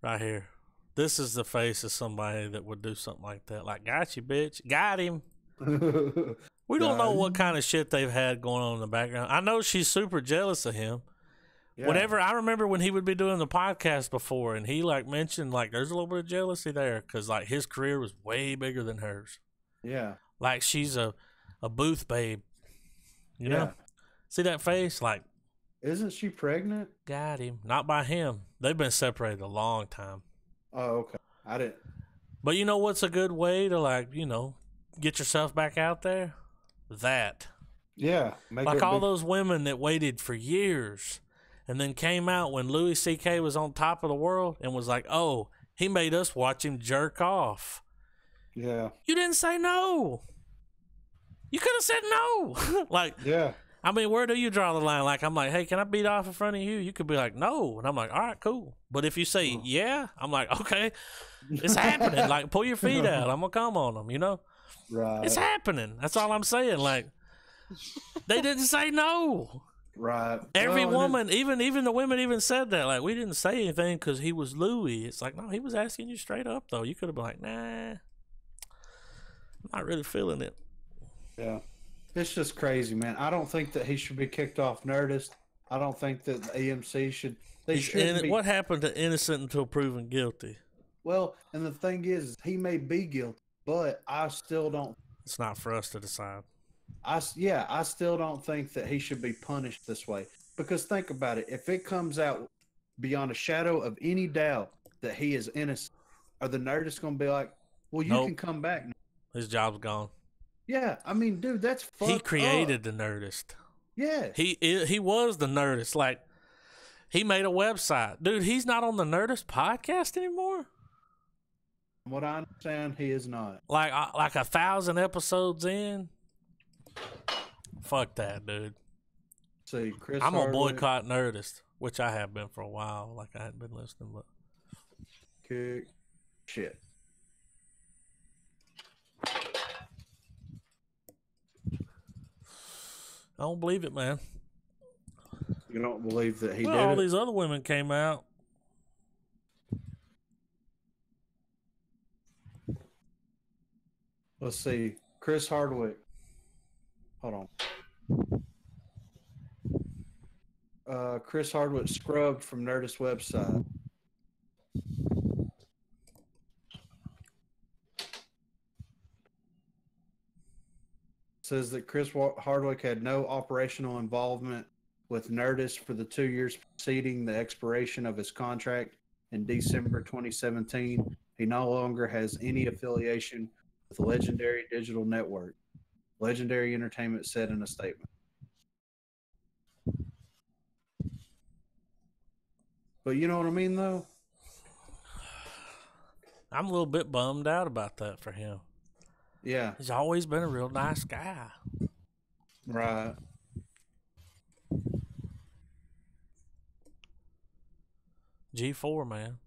right here. This is the face of somebody that would do something like that. Like, got you, bitch. Got him. We don't know what kind of shit they've had going on in the background. I know she's super jealous of him. Yeah. Whatever. I remember when he would be doing the podcast before, and he like mentioned like there's a little bit of jealousy there because like his career was way bigger than hers. Yeah. Like she's a booth babe. You know? See that face? Like, isn't she pregnant? got him. Not by him. They've been separated a long time. Oh, okay. I didn't. But you know what's a good way to like, you know, get yourself back out there? That. Yeah. Like all those women that waited for years and then came out when Louis C.K. was on top of the world and was like, oh, he made us watch him jerk off. Yeah. You didn't say no. You could have said no. Like, yeah. I mean, where do you draw the line? Like, I'm like, hey, can I beat off in front of you? You could be like, no. And I'm like, all right, cool. But if you say, yeah, I'm like, okay, it's happening. Like, pull your feet out. I'm going to come on them, you know? Right. It's happening. That's all I'm saying. Like, they didn't say no. Right. Every woman, even the women even said that. Like, we didn't say anything because he was Louis. It's like, no, he was asking you straight up, though. You could have been like, nah, I'm not really feeling it. Yeah. It's just crazy, man. I don't think that he should be kicked off Nerdist. I don't think that the AMC should. They should be. What happened to innocent until proven guilty? Well, and the thing is, he may be guilty, but I still don't. It's not for us to decide. I still don't think that he should be punished this way. Because think about it. If it comes out beyond a shadow of any doubt that he is innocent, are the Nerdists going to be like, well, you can come back now? His job's gone. Yeah, I mean, dude, that's fucked He created up. the Nerdist. Yeah. He was the Nerdist. Like, he made a website. Dude, he's not on the Nerdist podcast anymore? From what I understand, he is not. Like 1,000 episodes in? Fuck that, dude. See, Chris I'm going to Hardwick, boycott Nerdist, which I have been for a while. Like, I hadn't been listening, but... kick shit. I don't believe it, man. You don't believe that he Well, did all it? these other women came out. Let's see. Chris Hardwick. Hold on. Chris Hardwick scrubbed from Nerdist website. Says that Chris Hardwick had no operational involvement with Nerdist for the 2 years preceding the expiration of his contract in December 2017. He no longer has any affiliation with Legendary Digital Network. Legendary Entertainment said in a statement. But you know what I mean, though? I'm a little bit bummed out about that for him. Yeah. He's always been a real nice guy. Right. G4, man.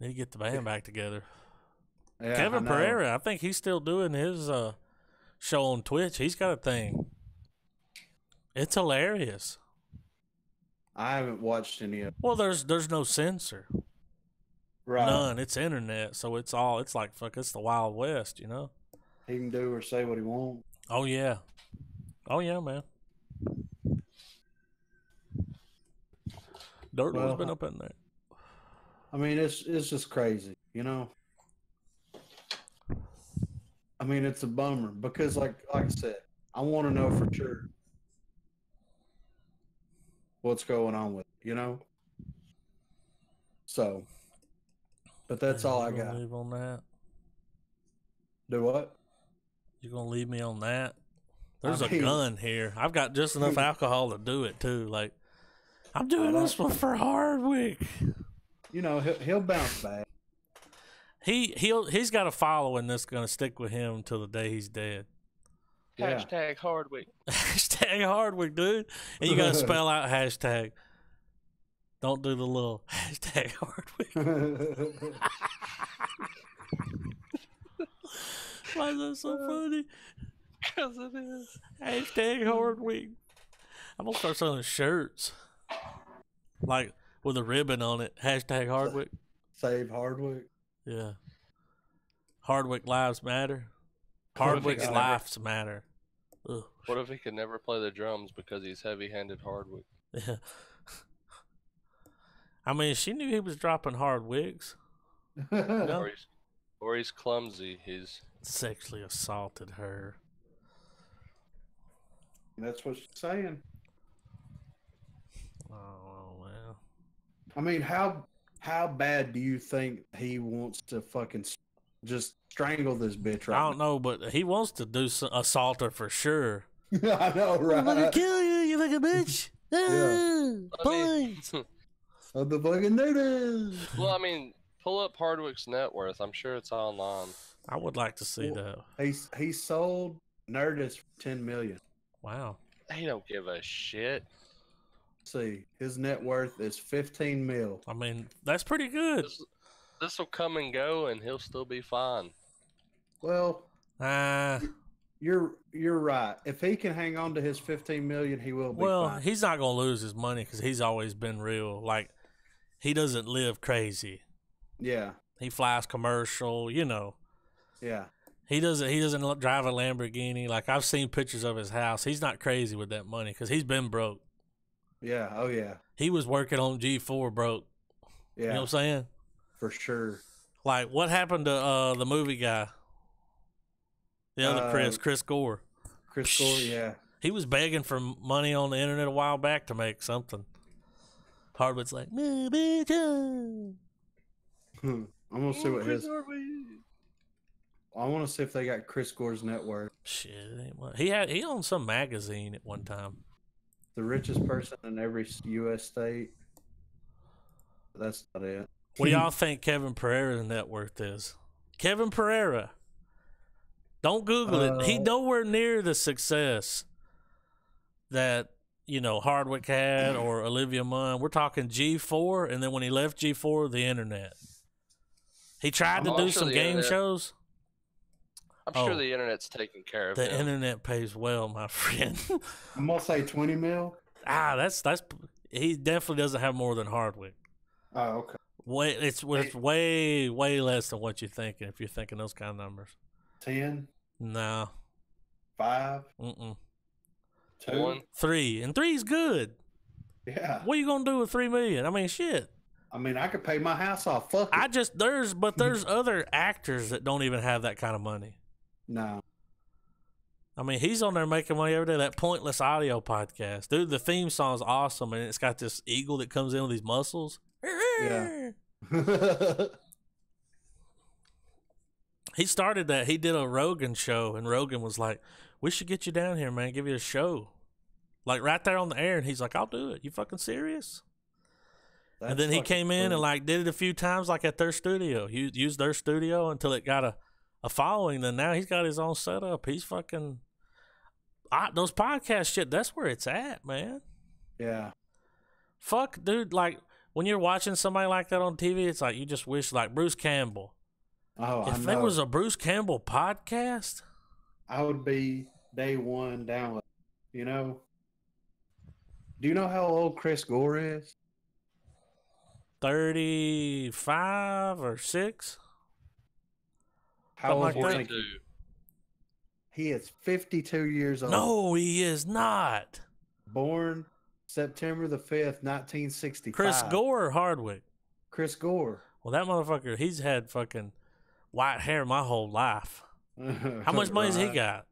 Need to get the band back together. Yeah, Kevin I know. Pereira, I think he's still doing his show on Twitch. He's got a thing. It's hilarious. I haven't watched any of. Well, there's no censor. Right. None. It's internet, so it's like fuck. It's the Wild West, you know. He can do or say what he wants. Oh yeah, man. Dirtle's been up in there. I mean, it's just crazy, you know. I mean, it's a bummer because, like I said, I want to know for sure what's going on with it, you know. So, but that's all I got. Leave on that. Do what? You gonna leave me on that? There's I a mean- gun here. I've got just enough alcohol to do it too. Like, I'm doing this one for Hardwick. You know, he'll bounce back. He's got a following that's gonna stick with him until the day he's dead. Yeah. Hashtag Hardwick. Hashtag Hardwick, dude. And you gotta spell out hashtag. Don't do the little hashtag Hardwick. Why is that so funny? Because it is. Hashtag Hardwick. I'm gonna start selling shirts, like with a ribbon on it. Hashtag Hardwick. Save Hardwick. Yeah. Hardwick lives matter. What if he Hardwick's got lives matter. Ugh. What if he could never play the drums because he's heavy-handed Hardwick? Yeah. I mean, she knew he was dropping hard wigs. No. Or he's clumsy. He's Sexually assaulted her. That's what she's saying. Oh, well. I mean, how bad do you think he wants to fucking just strangle this bitch right I don't know, but he wants to do assault her for sure. now? I know, I'm gonna right? kill you, you fucking bitch. Points. Of the fucking noodles. well, I mean, pull up Hardwick's net worth. I'm sure it's online. I would like to see that. He sold Nerdist for $10 million. Wow. He don't give a shit. See, his net worth is $15 million. I mean, that's pretty good. This will come and go, and he'll still be fine. Well, Ah. you're right. If he can hang on to his $15 million, he will be Well, fine. he's not gonna lose his money because he's always been real. Like, he doesn't live crazy. Yeah, He flies commercial, you know. yeah. He doesn't drive a Lamborghini. Like, I've seen pictures of his house. He's not crazy with that money because he's been broke. Yeah, oh yeah. He was working on G4 broke. Yeah, You know what I'm saying? for sure. Like, what happened to the movie guy? The other Chris Gore. Chris Gore, yeah. He was begging for money on the internet a while back to make something. Hardwick's like, "No, bitch, I'm gonna see what his. I want to see if they got Chris Gore's net worth. shit, it ain't much." He owned some magazine at one time. The richest person in every U.S. state. That's not it. What do y'all think Kevin Pereira's net worth is? Kevin Pereira. Don't Google it. He nowhere near the success that, you know, Hardwick had or Olivia Munn. We're talking G4, and then when he left G4, the internet. He tried to I'm do sure some the game internet- shows. I'm sure Oh. the internet's taking care of The him. internet pays well, my friend. I'm gonna say 20 mil. that's he definitely doesn't have more than Hardwick. Oh, okay. It's way less than what you're thinking if you're thinking those kind of numbers. 10, No. 5, 2. One. 3. And 3's good. Yeah. What are you gonna do with 3 million? I mean, shit. I mean, I could pay my house off. Fuck it. There's other actors that don't even have that kind of money. No. I mean, he's on there making money every day. That Pointless Audio podcast, dude. The theme song's awesome, and it's got this eagle that comes in with these muscles. Yeah. He started that. He did a Rogan show, and Rogan was like, "We should get you down here, man. Give you a show." Like right there on the air, and he's like, "I'll do it. You fucking serious?" And then he came in and like did it a few times, like at their studio. Used their studio until it got a following. Then now he's got his own setup. He's fucking those podcast shit. That's where it's at, man. Yeah. Fuck, dude. Like when you're watching somebody like that on TV, it's like you just wish, like Bruce Campbell. Oh, I If know. there was a Bruce Campbell podcast, I would be day one download. You know? Do you know how old Chris Gore is? 35 or 6, How something old like do you that. think 42. he is? 52 years old. No, he is not. Born September the 5th, 1965. Chris Gore or Hardwick? Chris Gore. Well, that motherfucker, he's had fucking white hair my whole life. How much money has he Right. got?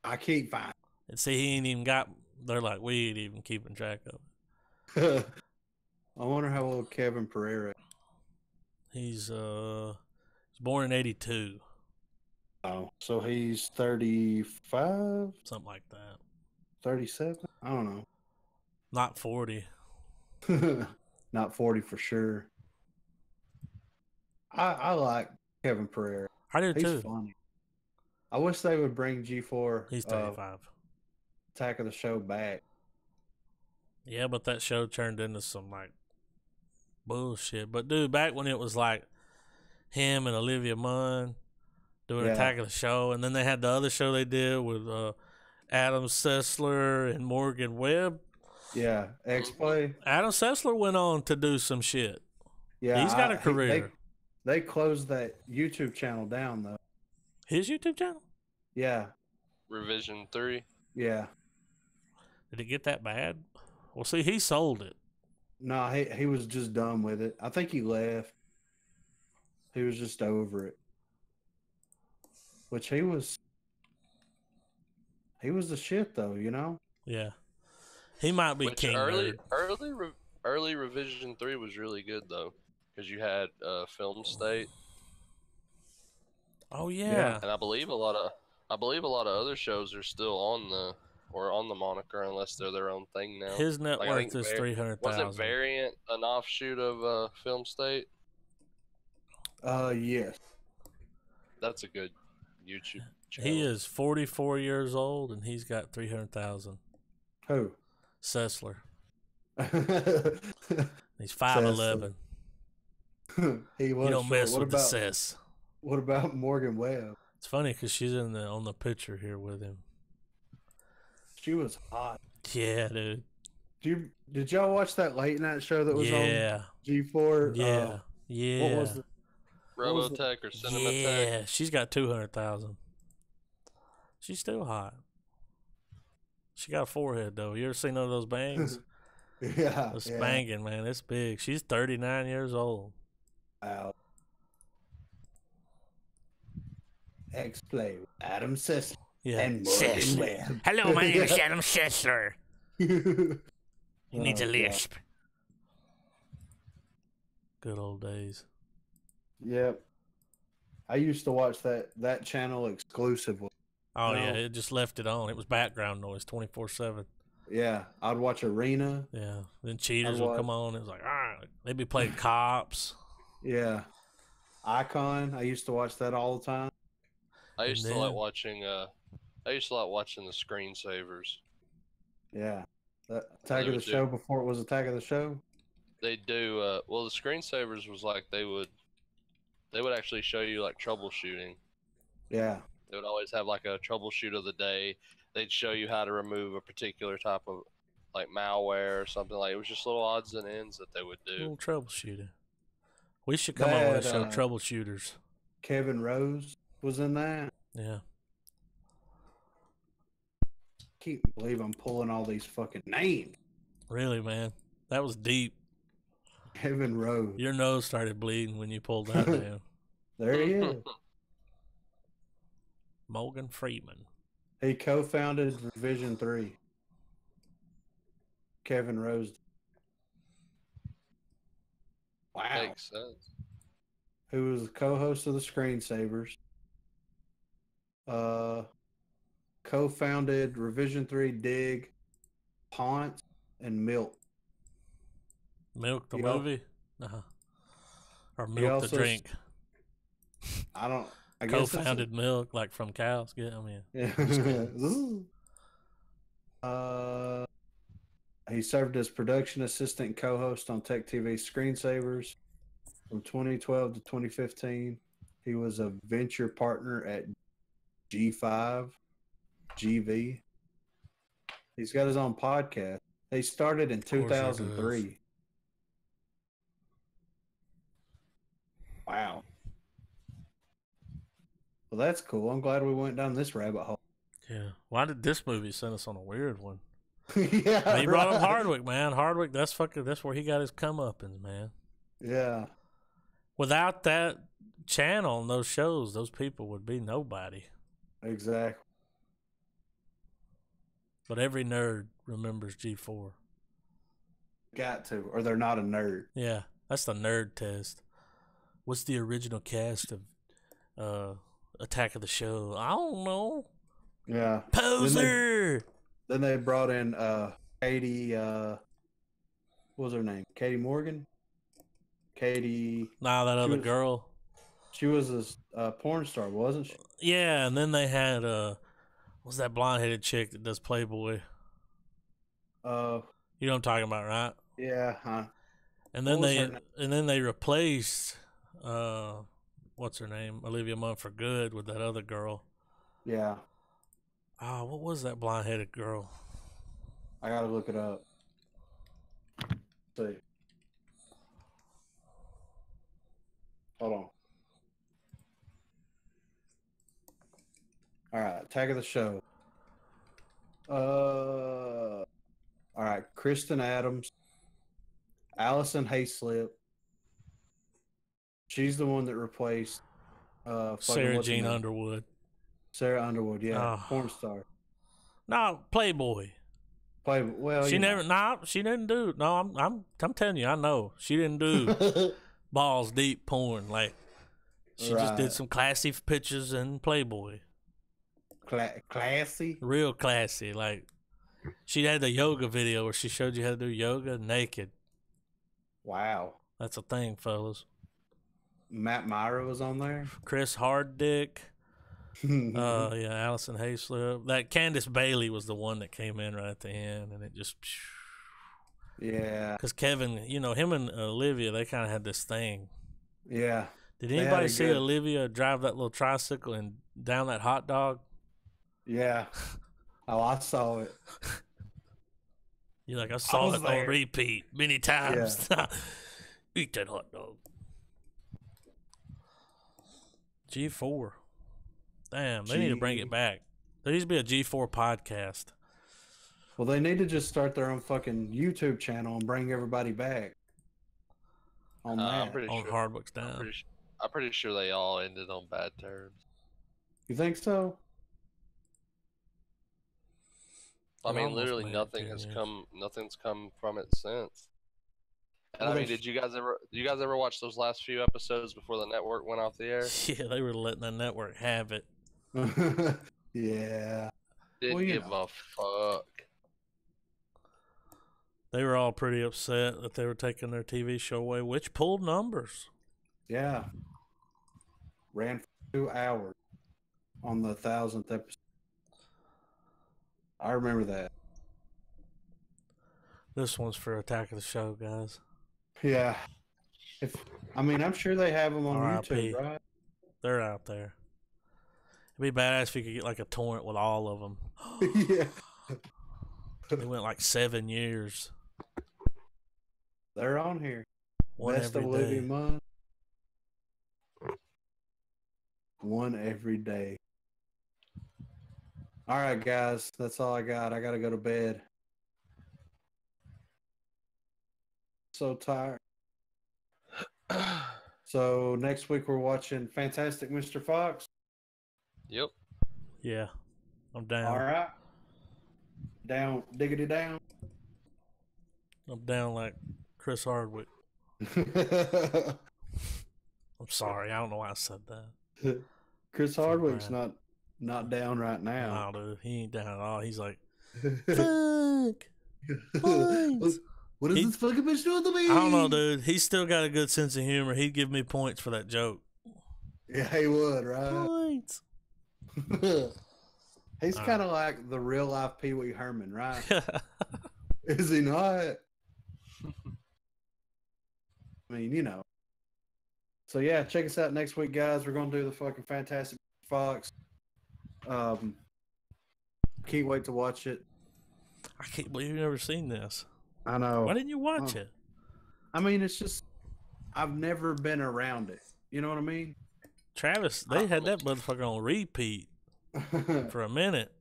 I keep finding. And see, he ain't even got. They're like, we ain't even keeping track of it. I wonder how old Kevin Pereira is. He's born in 82, Oh, so he's 35, something like that. 37? I don't Not 40. know. Not 40 for sure. I like Kevin Pereira. I do He's too. funny. I wish they would bring G4 He's 35. Attack of the Show back. Yeah, but that show turned into some like bullshit. But dude, back when it was like him and Olivia Munn doing Yeah. Attack of the Show, and then they had the other show they did with Adam Sessler and Morgan Webb. Yeah, X-Play. Adam Sessler went on to do some shit. Yeah, He's got a career. They closed that YouTube channel down though. His YouTube channel? Yeah, Revision 3. yeah. Did it get that bad? Well, see, he sold it. No, he was just done with it. I think he left. He was just over it. Which he was the shit though, you know? Yeah. He might be Which king early nerd. early Revision 3 was really good though, because you had Film State, Oh Yeah. yeah. and I believe a lot of other shows are still on the moniker unless they're their own thing now. His net Like, I worth think is Var- 300,000. Wasn't Variant an offshoot of Film State? Yes. That's a good YouTube channel. He is 44 years old and he's got 300,000. Who? Sessler. He He's 5'11". was. You don't mess what with the about Sess. what about Morgan Webb? It's funny because she's on the picture here with him. She was hot. Yeah, dude. Did y'all watch that late night show that was Yeah. on G4? Yeah. Yeah. What was it? what was it? Robotech or Cinematech? Yeah. She's got 200,000. She's still hot. She got a forehead though. You ever seen none of those bangs? Yeah. It's yeah. banging, man. It's big. She's 39 years old. Wow. X-Play with Adam Sessler Yeah. and Morgan Webb. Hello, my name is Adam Sessler. You He needs a lisp. Good old days. Yep. I used to watch that channel exclusively. Oh, No. yeah. It just left it on. It was background noise 24/7. Yeah, I'd watch Arena. Yeah. Then cheaters I would was- come on. It was like, they'd be playing cops. Yeah. Icon. I used to watch that all the time. I used to then- like watching the screensavers. Yeah. Attack They of the would do- Show before it was Attack of the Show. They do well, the screensavers was like they would actually show you like troubleshooting. Yeah. They would always have like a troubleshoot of the day. They'd show you how to remove a particular type of like malware or something. Like, it was just little odds and ends that they would do. Little troubleshooting. We should come on with a show, That, troubleshooters. Kevin Rose was in that. Yeah. Can't believe I'm pulling all these fucking names. Really, man. That was deep. Kevin Rose. Your nose started bleeding when you pulled that down. There he is. Morgan Freeman. He co-founded Revision 3. Kevin Rose. Wow. Makes sense. Who was the co-host of the Screensavers. Co-founded Revision 3, Dig, Ponce, and Milk. Milk the He movie? Uh-huh. Or He milk also the drink. I guess it's a- Co-founded milk, like from cows. Get them in. Yeah. He served as production assistant and co-host on Tech TV Screensavers from 2012 to 2015. He was a venture partner at G5, GV. He's got his own podcast. He started in course he does. 2003. Wow. Well, that's cool. I'm glad we went down this rabbit hole. Yeah. Why did this movie send us on a weird one? Yeah, Now, you brought up right. Hardwick, man. Hardwick, that's where he got his comeuppance, man. Yeah, Without that channel and those shows, those people would be nobody. exactly. But every nerd remembers G4. Got to, or they're not a nerd. Yeah, that's the nerd test. What's the original cast of Attack of the Show? I don't know. Yeah. Poser! Then they brought in Katie. What was her name? Katie Morgan. Katie. Nah, that other girl. She was a porn star, wasn't she? Yeah, and then they had what's that blonde-headed chick that does Playboy? You know what I'm talking about, right? Yeah. Huh. And then What was her name? they replaced what's her name? Olivia Munn for good with that other girl. Yeah. What was that blonde-headed girl? I gotta look it up. Let's see. Hold on. All right, Attack of the Show. All right, Kristen Adams, Allison Hayslip. She's the one that replaced Sarah what's her Jean name? Underwood. Sarah Underwood, yeah, Oh. porn star. No, Playboy. Well, She never. No, she didn't do. No, I'm telling you, I know she didn't do balls deep porn. Like she just did Right. some classy pictures in Playboy. Classy. Real classy. Like she had the yoga video where she showed you how to do yoga naked. Wow. That's a thing, fellas. Matt Myra was on there. Chris Harddick. Yeah, Allison Hayslip. That Candace Bailey was the one that came in right at the end, and it just. Yeah. Because Kevin, you know, him and Olivia, they kind of had this thing. Yeah. Did They had anybody a see good- Olivia drive that little tricycle and down that hot dog? Yeah. Oh, I saw it. You're like, I saw was it on there. repeat many times. Eat that hot dog. G4. Damn, they need to bring it back. There needs to be a G4 podcast. Well, they need to just start their own fucking YouTube channel and bring everybody back on I'm that. pretty On sure. Hardwick's down. I'm pretty sure they all ended on bad terms. You think so? I It mean, almost literally made it nothing 10 has years. nothing's come from it since. And Well, I they mean, did you guys ever watch those last few episodes before the network went off the air? Yeah, they were letting the network have it. Yeah. Didn't Well, you give know. a fuck. They were all pretty upset that they were taking their TV show away, which pulled numbers. Yeah. Ran for 2 hours on the 1,000th episode. I remember that. This one's for Attack of the Show, guys. Yeah. I'm sure they have them on R.I.P. YouTube, right? They're out there. It'd be badass if you could get like a torrent with all of them. Yeah. They went like 7 years. They're on here. One Best of every Olivia day. Munn. One every day. All right, guys. That's all I got. I got to go to bed. So tired. So next week we're watching Fantastic Mr. Fox. Yep. Yeah, I'm down. All right. Down, diggity down. I'm down like Chris Hardwick. I'm sorry. I don't know why I said that. Chris Hardwick's not down right now. No, dude. He ain't down at all. He's like, fuck. Points. What is this fucking bitch doing to me? I don't know, dude. He's still got a good sense of humor. He'd give me points for that joke. Yeah, he would, right? Points. He's kind of like the real life Pee Wee Herman, right? Is he not? I mean, you know. So yeah, check us out next week, guys. We're gonna do the fucking Fantastic Fox. Can't wait to watch it. I can't believe you've never seen this. I know. Why didn't you watch it? I mean, it's just I've never been around it. You know what I mean? Travis, they had that motherfucker on repeat for a minute.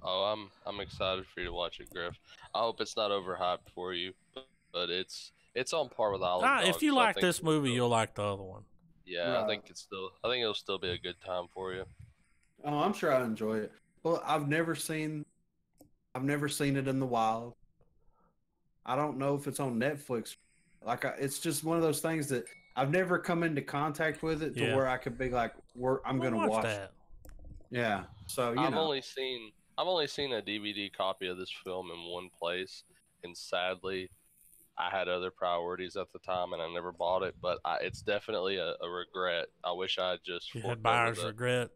Oh, I'm excited for you to watch it, Griff. I hope it's not overhyped for you, but it's on par with Island Dogs. If you so I like think this movie, you'll like the other one. Yeah, Right. I think it'll still be a good time for you. Oh, I'm sure I enjoy it. Well, I've never seen it in the wild. I don't know if it's on Netflix. It's just one of those things that I've never come into contact with it to where I could be like, I'm going to watch that. Yeah. So, I've only seen a DVD copy of this film in one place, and sadly, I had other priorities at the time, and I never bought it. But it's definitely a regret. I wish I had just You had forked over buyer's regret.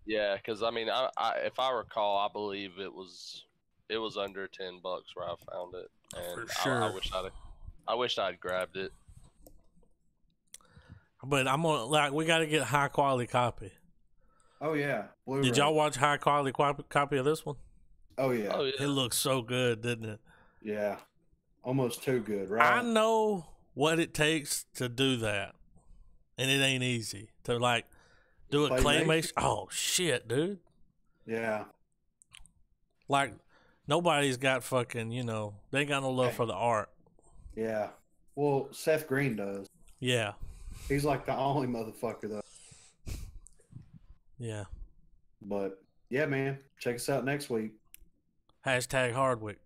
Yeah, because I mean, if I recall, I believe it was under $10 where I found it, and For sure. I wished I'd grabbed it. But I'm gonna we got to get a high quality copy. Oh yeah. Blu-ray. Did y'all watch high quality copy of this one? Oh yeah. Oh yeah. It looks so good, didn't it? Yeah. Almost too good, right? I know what it takes to do that, and it ain't easy to do a claymation. Oh shit, dude! Yeah. Like nobody's got fucking they ain't got no love for the art. Yeah. Well, Seth Green does. Yeah. He's like the only motherfucker though. Yeah. But yeah, man, check us out next week. #Hardwick.